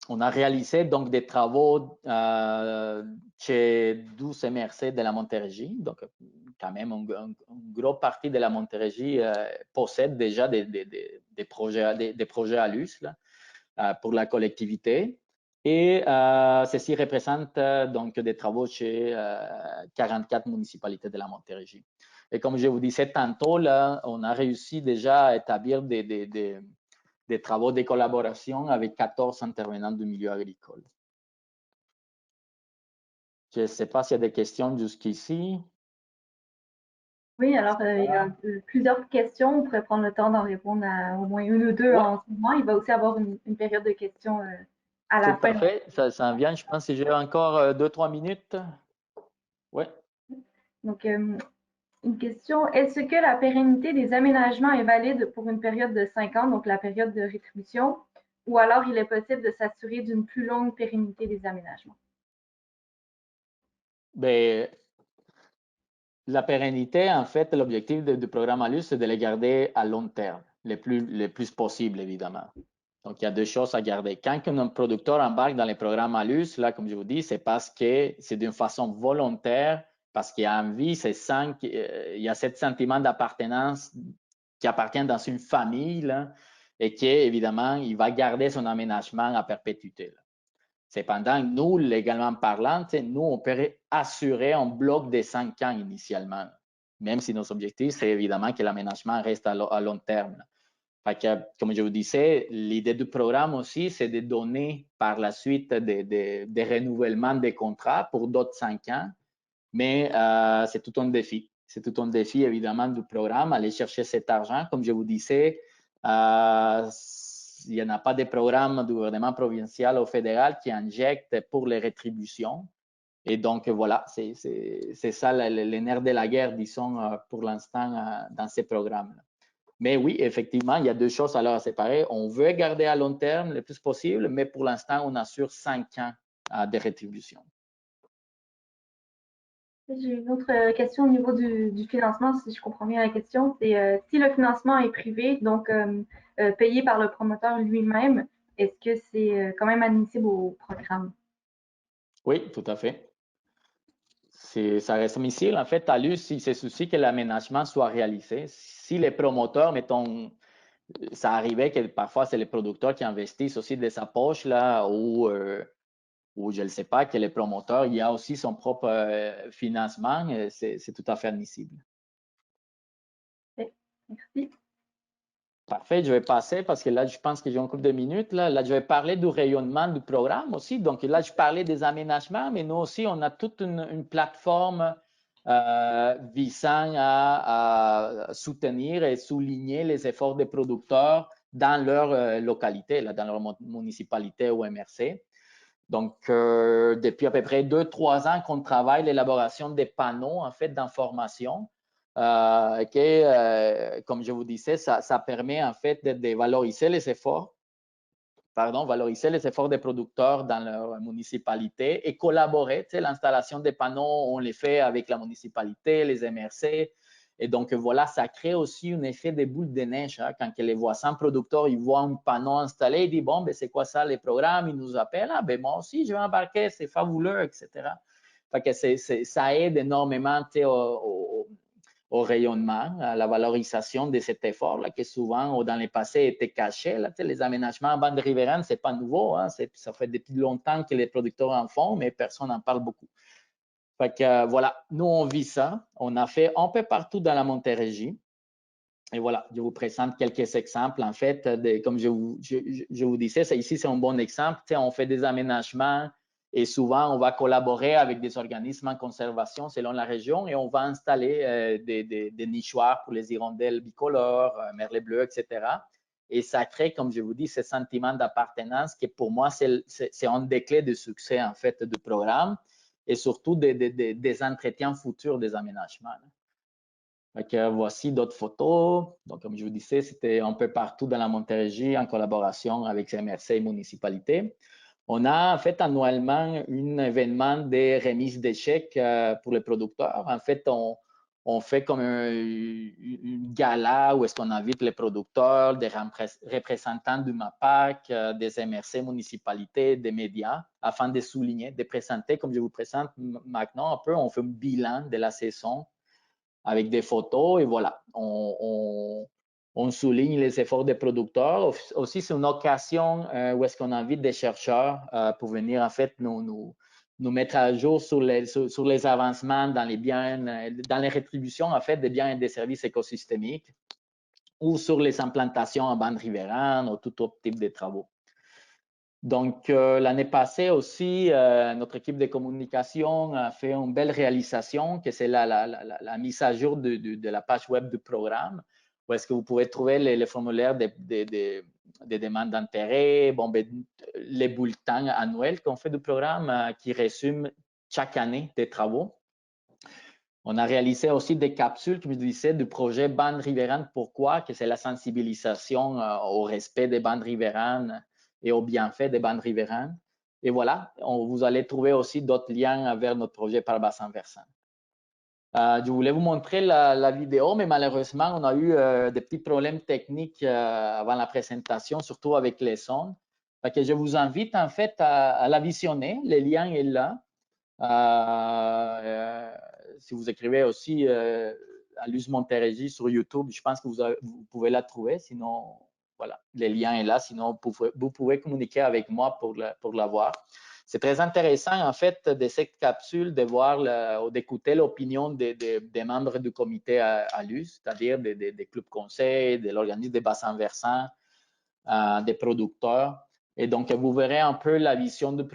Speaker 1: On a réalisé donc des travaux chez 12 MRC de la Montérégie. Donc, quand même, une grosse partie de la Montérégie possède déjà des projets ALUS là, pour la collectivité. Et ceci représente donc des travaux chez 44 municipalités de la Montérégie. Et comme je vous disais tantôt, là, on a réussi déjà à établir des travaux de collaboration avec 14 intervenants du milieu agricole. Je ne sais pas s'il y a des questions jusqu'ici.
Speaker 2: Oui, alors il y a plusieurs questions. On pourrait prendre le temps d'en répondre à au moins une ou deux en ce moment. Il va aussi avoir une période de questions à la fin.
Speaker 1: C'est parfait, ça en vient. Je pense que j'ai encore 2-3 minutes. Oui.
Speaker 2: Donc, une question, est-ce que la pérennité des aménagements est valide pour une période de 5 ans, donc la période de rétribution, ou alors il est possible de s'assurer d'une plus longue pérennité des aménagements?
Speaker 1: Bien, la pérennité, en fait, l'objectif du programme ALUS, c'est de les garder à long terme, le plus possible, évidemment. Donc, il y a deux choses à garder. Quand un producteur embarque dans les programmes ALUS, là, comme je vous dis, c'est parce que c'est d'une façon volontaire, parce qu'il y a envie, il y a ce sentiment d'appartenance qui appartient dans une famille, là, et qu'évidemment, il va garder son aménagement à perpétuité. Là. Cependant, nous, légalement parlant, nous, on peut assurer un bloc de 5 ans initialement, même si nos objectifs, c'est évidemment que l'aménagement reste à long terme. Fait que, comme je vous disais, l'idée du programme aussi, c'est de donner par la suite des renouvellements des contrats pour d'autres 5 ans, mais c'est tout un défi. C'est tout un défi, évidemment, du programme, aller chercher cet argent. Comme je vous disais, il n'y en a pas de programme du gouvernement provincial ou fédéral qui injecte pour les rétributions. Et donc, voilà, c'est ça le nerf de la guerre, disons, pour l'instant, dans ces programmes-là. Mais oui, effectivement, il y a deux choses alors à séparer. On veut garder à long terme le plus possible, mais pour l'instant, on assure 5 ans de rétribution.
Speaker 2: J'ai une autre question au niveau du financement, si je comprends bien la question. C'est si le financement est privé, donc payé par le promoteur lui-même, est-ce que c'est quand même admissible au programme?
Speaker 1: Oui, tout à fait. Ça reste admissible. En fait, ALUS, il se soucie que l'aménagement soit réalisé. Si les promoteurs, mettons, ça arrivait que parfois c'est les producteurs qui investissent aussi de sa poche, là, ou je ne sais pas, que les promoteurs, il y a aussi son propre financement, c'est tout à fait admissible.
Speaker 2: Okay. Merci.
Speaker 1: Parfait, je vais passer parce que là, je pense que j'ai un couple de minutes. Là, je vais parler du rayonnement du programme aussi. Donc là, je parlais des aménagements, mais nous aussi, on a toute une plateforme visant à soutenir et souligner les efforts des producteurs dans leur localité, là, dans leur municipalité ou MRC. Donc, depuis à peu près 2-3 ans qu'on travaille l'élaboration des panneaux, en fait, d'information comme je vous disais, ça permet en fait de valoriser les efforts, valoriser les efforts des producteurs dans leur municipalité et collaborer. Tu sais, l'installation des panneaux, on les fait avec la municipalité, les MRC. Et donc, voilà, ça crée aussi un effet de boule de neige. Hein, quand les voisins producteurs ils voient un panneau installé, ils disent, bon, ben, c'est quoi ça, les programmes? Ils nous appellent, ah, ben, moi aussi, je vais embarquer, c'est fabuleux, etc. Fait que ça aide énormément tu sais, au rayonnement, à la valorisation de cet effort-là, qui souvent, dans le passé, était caché. Là, les aménagements en bande riveraine, ce n'est pas nouveau. Hein, ça fait depuis longtemps que les producteurs en font, mais personne n'en parle beaucoup. Fait que, voilà, nous, on vit ça. On a fait un peu partout dans la Montérégie. Et voilà, je vous présente quelques exemples. En fait, comme je vous disais, ici, c'est un bon exemple. On fait des aménagements et souvent, on va collaborer avec des organismes en conservation selon la région et on va installer des nichoirs pour les hirondelles bicolores, merlets bleus, etc. Et ça crée, comme je vous dis, ce sentiment d'appartenance qui, pour moi, c'est un des clés de succès, en fait, du programme et surtout des entretiens futurs des aménagements. Voici d'autres photos. Donc, comme je vous disais, c'était un peu partout dans la Montérégie en collaboration avec MRC et municipalité. On a en fait annuellement un événement de remise de chèques pour les producteurs. En fait, on fait comme une gala où est-ce qu'on invite les producteurs, des représentants du MAPAC, des MRC municipalités, des médias, afin de souligner, de présenter, comme je vous présente maintenant un peu, on fait un bilan de la saison avec des photos et voilà, on souligne les efforts des producteurs. Aussi, c'est une occasion où est-ce qu'on invite des chercheurs pour venir en fait nous mettre à jour sur les avancements dans les biens, dans les rétributions en fait des biens et des services écosystémiques ou sur les implantations en bande riveraine ou tout autre type de travaux. Donc, l'année passée aussi, notre équipe de communication a fait une belle réalisation, que c'est la mise à jour de la page web du programme, où est-ce que vous pouvez trouver les formulaires des demandes d'intérêt, bon, ben, les bulletins annuels qu'on fait du programme qui résument chaque année des travaux. On a réalisé aussi des capsules, comme je disais, du projet Bande riveraine. Pourquoi? Que c'est la sensibilisation au respect des bandes riveraines et aux bienfaits des bandes riveraines. Et voilà, vous allez trouver aussi d'autres liens vers notre projet par bassin versant. Je voulais vous montrer la vidéo, mais malheureusement, on a eu des petits problèmes techniques avant la présentation, surtout avec les sons. Que je vous invite en fait à la visionner. Le lien est là. Si vous écrivez aussi Alus Montérégie sur YouTube, je pense que vous pouvez la trouver. Sinon, voilà, le lien est là. Sinon, vous pouvez communiquer avec moi pour la voir. C'est très intéressant, en fait, de cette capsule, de voir ou d'écouter l'opinion des membres du comité Alus, c'est-à-dire des clubs conseils, de l'organisme des bassins versants, des producteurs. Et donc, vous verrez un peu la vision du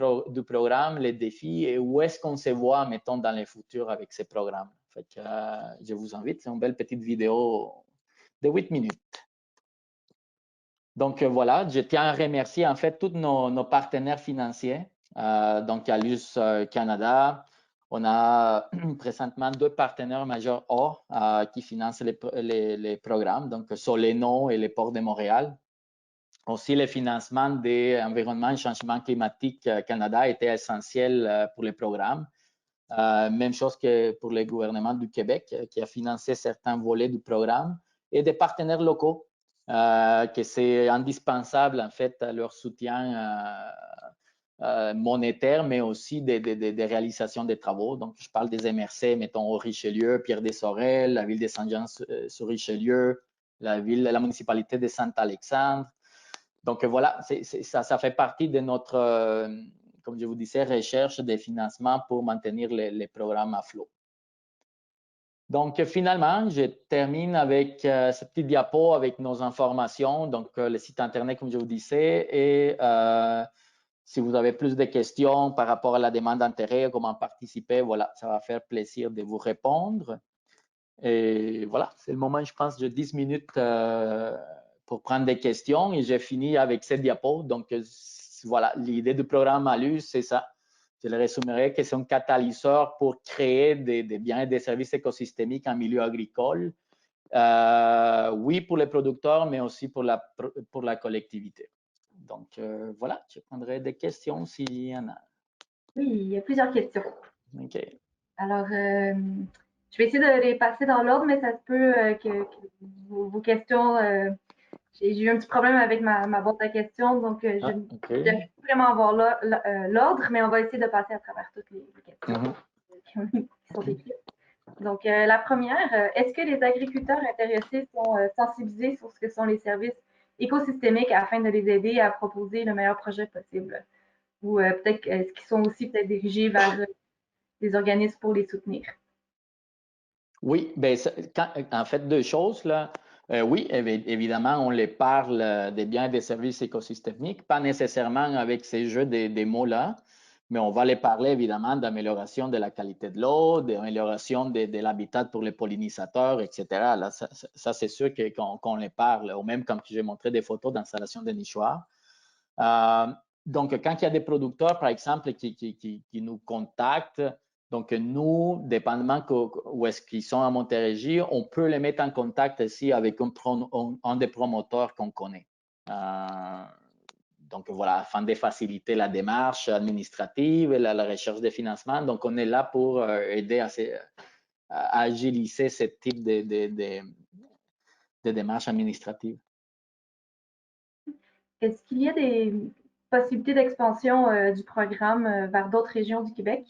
Speaker 1: programme, les défis et où est-ce qu'on se voit, mettons, dans le futur avec ces programmes. Fait que, je vous invite, c'est une belle petite vidéo de 8 minutes. Donc, voilà, je tiens à remercier en fait tous nos partenaires financiers. Donc, Alus Canada, on a présentement 2 partenaires majeurs or qui financent les programmes, donc Soleno et les Ports de Montréal. Aussi, le financement de l'environnement et changement climatique Canada était essentiel pour les programmes. Même chose que pour le gouvernement du Québec qui a financé certains volets du programme et des partenaires locaux que c'est indispensable en fait à leur soutien monétaire, mais aussi des réalisations des travaux. Donc, je parle des MRC, mettons au Richelieu, Pierre des Sorel, la ville de Saint-Jean-sur-Richelieu, la municipalité de Saint-Alexandre. Donc voilà, ça fait partie de notre, comme je vous disais, recherche de financement pour maintenir les programmes à flot. Donc finalement, je termine avec ce petit diapo avec nos informations, donc le site internet, comme je vous disais, et si vous avez plus de questions par rapport à la demande d'intérêt, comment participer, voilà, ça va faire plaisir de vous répondre. Et voilà, c'est le moment, je pense, de 10 minutes pour prendre des questions et j'ai fini avec cette diapo. Donc, voilà, l'idée du programme ALUS, c'est ça. Je le résumerai que c'est un catalyseur pour créer des biens et des services écosystémiques en milieu agricole. Oui, pour les producteurs, mais aussi pour la collectivité. Donc, voilà, je prendrai des questions s'il y en a.
Speaker 2: Oui, il y a plusieurs questions.
Speaker 1: OK.
Speaker 2: Alors, je vais essayer de les passer dans l'ordre, mais ça se peut que vos questions, j'ai eu un petit problème avec ma boîte à questions, donc je n'arrive plus vraiment à voir l'ordre, mais on va essayer de passer à travers toutes les questions qui sont écrites. Donc, la première, est-ce que les agriculteurs intéressés sont sensibilisés sur ce que sont les services écosystémiques afin de les aider à proposer le meilleur projet possible? Ou peut-être est-ce qu'ils sont aussi peut-être dirigés vers des organismes pour les soutenir?
Speaker 1: Oui, ben, en fait, deux choses là. Oui, évidemment, on les parle des biens et des services écosystémiques, pas nécessairement avec ces jeux des mots-là, mais on va les parler évidemment d'amélioration de la qualité de l'eau, d'amélioration de l'habitat pour les pollinisateurs, etc. Là, ça c'est sûr qu'on les parle, ou même comme j'ai montré des photos d'installation de nichoirs. Donc, quand il y a des producteurs, par exemple, qui nous contactent, donc nous, dépendamment où est-ce qu'ils sont à Montérégie, on peut les mettre en contact ici avec un des promoteurs qu'on connaît. Donc voilà, afin de faciliter la démarche administrative et la recherche de financement. Donc, on est là pour aider à agiliser ce type de démarche administrative.
Speaker 2: Est-ce qu'il y a des possibilités d'expansion du programme vers d'autres régions du Québec?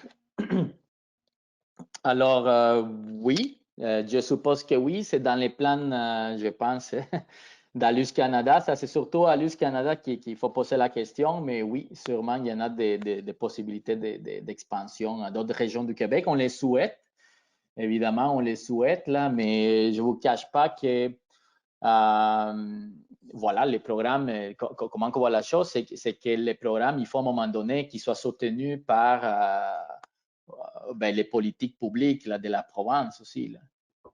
Speaker 1: Alors, oui, je suppose que oui, c'est dans les plans, je pense, d'Alus Canada. Ça, c'est surtout à Alus Canada qu'il faut poser la question, mais oui, sûrement, il y en a des possibilités d'expansion à d'autres régions du Québec. On les souhaite, évidemment, on les souhaite, là, mais je ne vous cache pas que, voilà, les programmes, comment on voit la chose, c'est que les programmes, il faut à un moment donné qu'ils soient soutenus par ben, les politiques publiques là, de la province aussi. Là.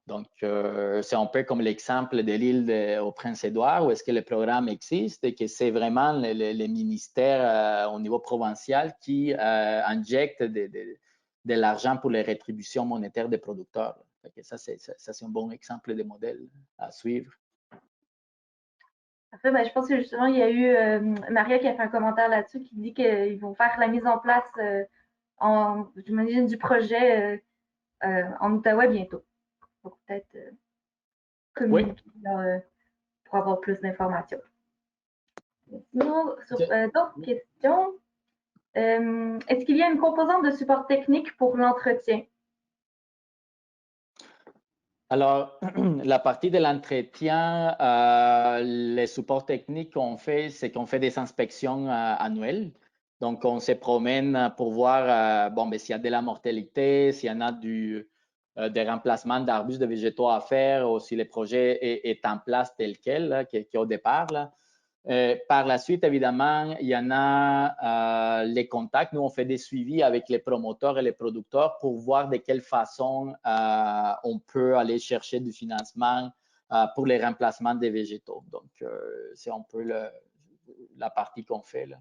Speaker 1: Donc, c'est un peu comme l'exemple de l'île au Prince-Édouard, où est-ce que le programme existe et que c'est vraiment les ministères au niveau provincial qui injectent de l'argent pour les rétributions monétaires des producteurs. Ça, c'est un bon exemple de modèle à suivre.
Speaker 2: Après, ben, je pense que justement, il y a eu Maria qui a fait un commentaire là-dessus qui dit qu'ils vont faire la mise en place, j'imagine, du projet en Outaouais bientôt. Pour peut-être communiquer pour avoir plus d'informations. Sinon, sur d'autres questions, est-ce qu'il y a une composante de support technique pour l'entretien?
Speaker 1: Alors, la partie de l'entretien, les supports techniques qu'on fait, c'est qu'on fait des inspections annuelles. Donc, on se promène pour voir bon, ben, s'il y a de la mortalité, s'il y en a des remplacements d'arbustes de végétaux à faire ou si le projet est en place tel quel, là, qui est au départ. Là. Par la suite, évidemment, il y en a les contacts. Nous, on fait des suivis avec les promoteurs et les producteurs pour voir de quelle façon on peut aller chercher du financement pour les remplacements des végétaux. Donc, c'est un peu la partie qu'on fait là.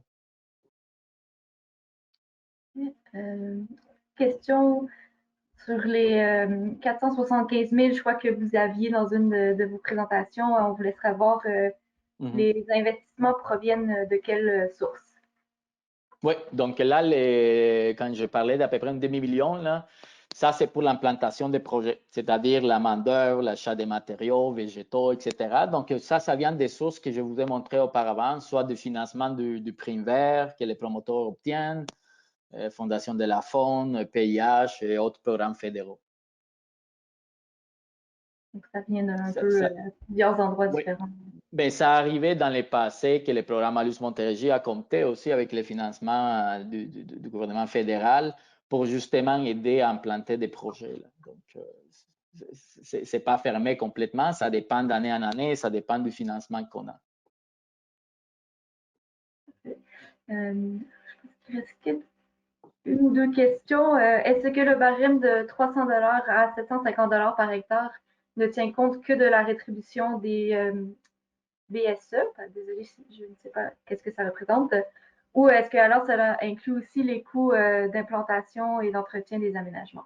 Speaker 2: Question sur les 475 000, je crois que vous aviez dans une de vos présentations. On voulait savoir les investissements proviennent de quelle source?
Speaker 1: Oui, donc là, quand je parlais d'à peu près un demi-million, là, ça, c'est pour l'implantation des projets, c'est-à-dire la main-d'œuvre, l'achat des matériaux, végétaux, etc. Donc, ça vient des sources que je vous ai montrées auparavant, soit du financement du prime vert que les promoteurs obtiennent, Fondation de la Faune, PIH et autres programmes fédéraux.
Speaker 2: Donc, ça vient d'un peu plusieurs endroits différents.
Speaker 1: Bien, ça arrivait dans le passé que le programme Alus Montérégie a compté aussi avec le financement du gouvernement fédéral pour justement aider à implanter des projets. Là. Donc, c'est pas fermé complètement, ça dépend d'année en année, ça dépend du financement qu'on a.
Speaker 2: Je pense qu'il reste une ou deux questions. Est-ce que le barème de 300 $ à 750 $ par hectare ne tient compte que de la rétribution des BSE? Désolée, je ne sais pas qu'est-ce que ça représente. Ou est-ce que alors cela inclut aussi les coûts d'implantation et d'entretien des aménagements?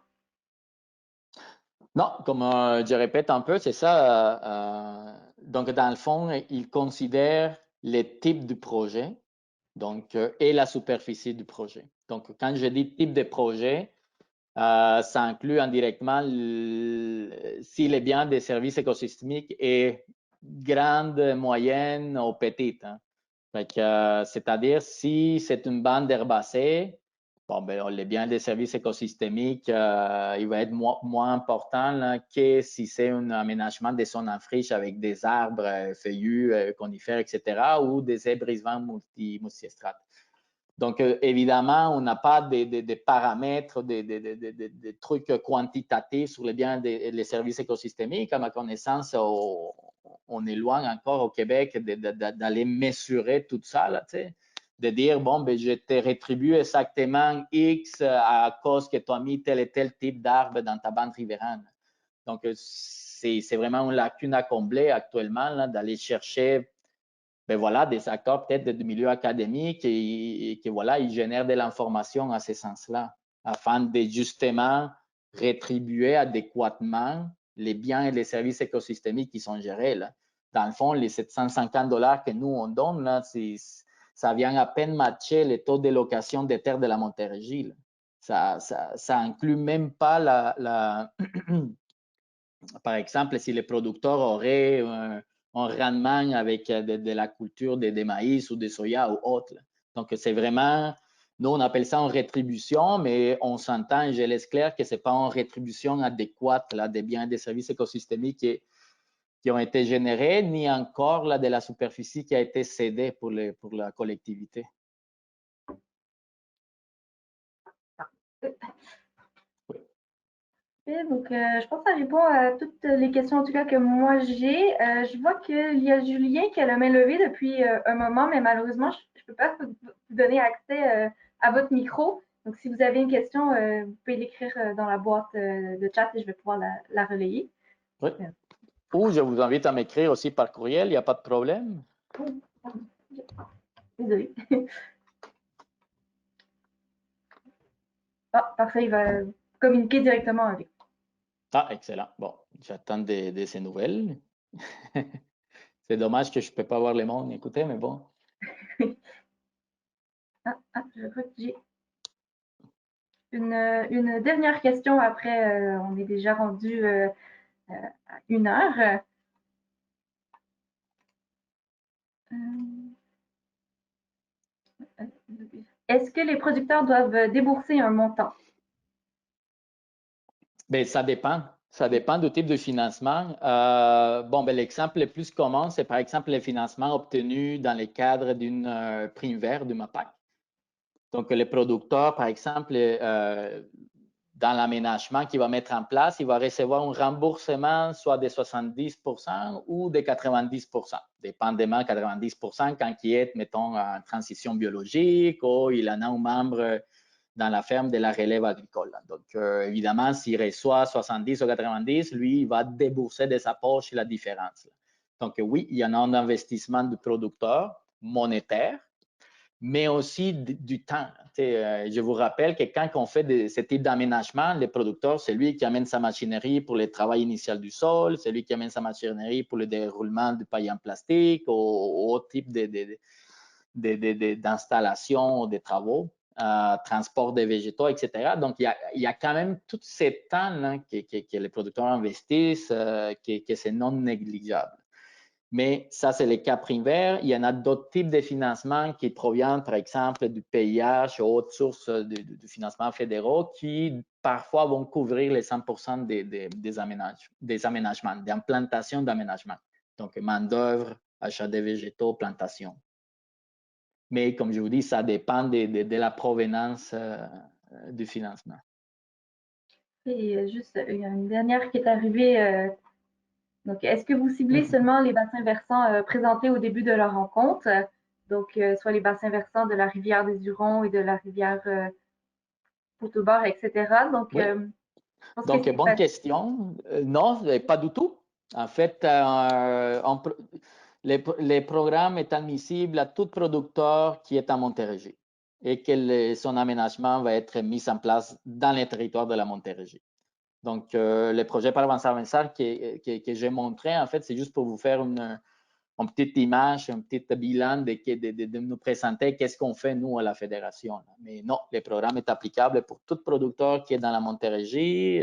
Speaker 1: Non, comme je répète un peu, c'est ça. Donc, dans le fond, il considère les types du projet donc, et la superficie du projet. Donc, quand je dis type de projet, ça inclut indirectement s'il est bien des services écosystémiques et grandes, moyennes ou petites. Hein. C'est-à-dire, si c'est une bande herbacée, bon, ben, les biens des services écosystémiques, il va être moins important là, que si c'est un aménagement des zones en friche avec des arbres feuillus, conifères, etc., ou des haies-brisements multi-estrates. Donc, évidemment, on n'a pas des paramètres, des trucs quantitatifs sur les biens des services écosystémiques. À ma connaissance, on est loin encore au Québec d'aller mesurer tout ça, là, tu sais, de dire, bon, ben, je te rétribue exactement X à cause que tu as mis tel et tel type d'arbre dans ta bande riveraine. Donc, c'est vraiment une lacune à combler actuellement, d'aller chercher ben voilà, des acteurs peut-être du milieu académique et que voilà, ils génèrent de l'information à ce sens-là, afin de justement rétribuer adéquatement les biens et les services écosystémiques qui sont gérés. Là. Dans le fond, les 750 $ que nous, on donne, là, ça vient à peine matcher les taux de location des terres de la Montérégie. Ça inclut même pas par exemple, si les producteurs auraient un rendement avec de la culture des maïs ou des soya ou autre. Donc, c'est vraiment, nous, on appelle ça en rétribution, mais on s'entend, et je laisse clair que ce n'est pas en rétribution adéquate là, des biens et des services écosystémiques qui ont été générés, ni encore là, de la superficie qui a été cédée pour la collectivité.
Speaker 2: Donc, je pense que ça répond à toutes les questions, en tout cas, que moi j'ai. Je vois qu'il y a Julien qui a la main levée depuis un moment, mais malheureusement, je ne peux pas vous donner accès à votre micro. Donc, si vous avez une question, vous pouvez l'écrire dans la boîte de chat et je vais pouvoir la relayer.
Speaker 1: Oui. Ou je vous invite à m'écrire aussi par courriel, il n'y a pas de problème.
Speaker 2: Désolée. Ah, parfait, il va communiquer directement avec.
Speaker 1: Ah, excellent. Bon, j'attends de ces nouvelles. C'est dommage que je ne peux pas voir les mondes écouter, mais bon.
Speaker 2: Je crois que j'ai une dernière question. Après, on est déjà rendu à 1 heure. Est-ce que les producteurs doivent débourser un montant?
Speaker 1: Bien, ça dépend. Ça dépend du type de financement. Bon, ben, l'exemple le plus commun, c'est par exemple les financements obtenus dans le cadre d'une prime verte du MAPAC. Donc, le producteur, par exemple, dans l'aménagement qu'il va mettre en place, il va recevoir un remboursement soit de 70% ou de 90%, dépendamment 90% quand il est, mettons, en transition biologique ou il en a un membre dans la ferme de la relève agricole. Donc, évidemment, s'il reçoit 70 ou 90, lui, il va débourser de sa poche la différence. Donc, oui, il y en a un investissement du producteur monétaire, mais aussi du temps. Je vous rappelle que quand on fait ce type d'aménagement, le producteur, c'est lui qui amène sa machinerie pour le travail initial du sol, c'est lui qui amène sa machinerie pour le déroulement du paille en plastique ou autre type d'installation ou de travaux, transport des végétaux, etc. Donc, il y a quand même tout ce temps là, que les producteurs investissent, que c'est non négligeable. Mais ça, c'est le cas primaire. Il y en a d'autres types de financements qui proviennent, par exemple, du PIH ou autres sources de financement fédéraux qui, parfois, vont couvrir les 100% des aménagements, d'implantation d'aménagements. Donc, main-d'œuvre, achat des végétaux, plantation. Mais, comme je vous dis, ça dépend de la provenance du financement.
Speaker 2: Et juste, il y a une dernière qui est arrivée. Donc, est-ce que vous ciblez seulement les bassins versants présentés au début de leur rencontre? Donc, soit les bassins versants de la rivière des Hurons et de la rivière Poteau-Bar, etc. Donc,
Speaker 1: oui. Donc, bonne question. Non, pas du tout. En fait, les programmes est admissible à tout producteur qui est à Montérégie et que son aménagement va être mis en place dans les territoires de la Montérégie. Donc, le projet par Vincent que j'ai montré, en fait, c'est juste pour vous faire une petite image, un petit bilan de nous présenter qu'est-ce qu'on fait, nous, à la Fédération. Mais non, le programme est applicable pour tout producteur qui est dans la Montérégie,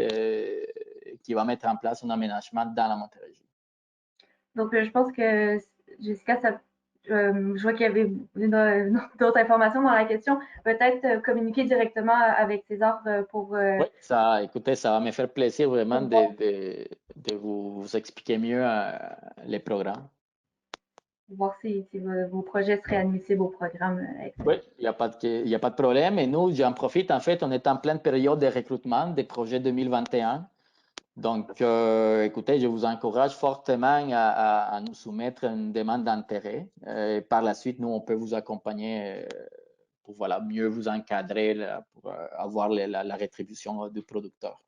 Speaker 1: qui va mettre en place un aménagement dans la Montérégie.
Speaker 2: Donc, je pense que, Jessica, je vois qu'il y avait d'autres informations dans la question. Peut-être communiquer directement avec César pour…
Speaker 1: Oui, écoutez, ça va me faire plaisir vraiment de vous expliquer mieux les programmes.
Speaker 2: voir si vos projets seraient admissibles au programme.
Speaker 1: Oui, il n'y a pas de problème. Et nous, j'en profite, en fait, on est en pleine période de recrutement des projets 2021. Donc, écoutez, je vous encourage fortement à nous soumettre une demande d'intérêt. Par la suite, nous, on peut vous accompagner pour voilà, mieux vous encadrer pour avoir la rétribution du producteur.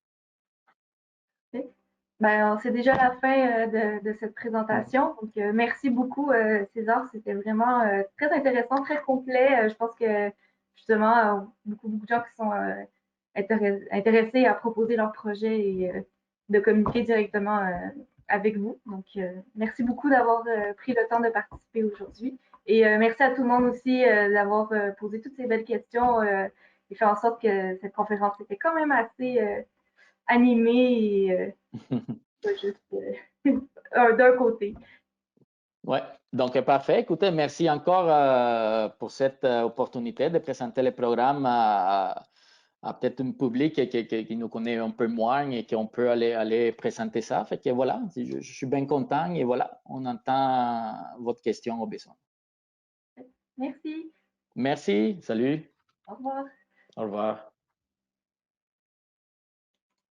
Speaker 2: Ben, c'est déjà la fin de cette présentation. Donc, merci beaucoup, César. C'était vraiment très intéressant, très complet. Je pense que justement, beaucoup de gens qui sont intéressés à proposer leur projet et de communiquer directement avec vous. Donc, merci beaucoup d'avoir pris le temps de participer aujourd'hui. Et merci à tout le monde aussi d'avoir posé toutes ces belles questions et fait en sorte que cette conférence était quand même assez animée et pas juste d'un côté.
Speaker 1: Oui, donc parfait. Écoutez, merci encore pour cette opportunité de présenter le programme à peut-être un public qui nous connaît un peu moins et qu'on peut aller présenter ça. Fait que voilà, je suis bien content et voilà, on entend votre question au besoin.
Speaker 2: Merci.
Speaker 1: Merci, salut.
Speaker 2: Au revoir.
Speaker 1: Au revoir.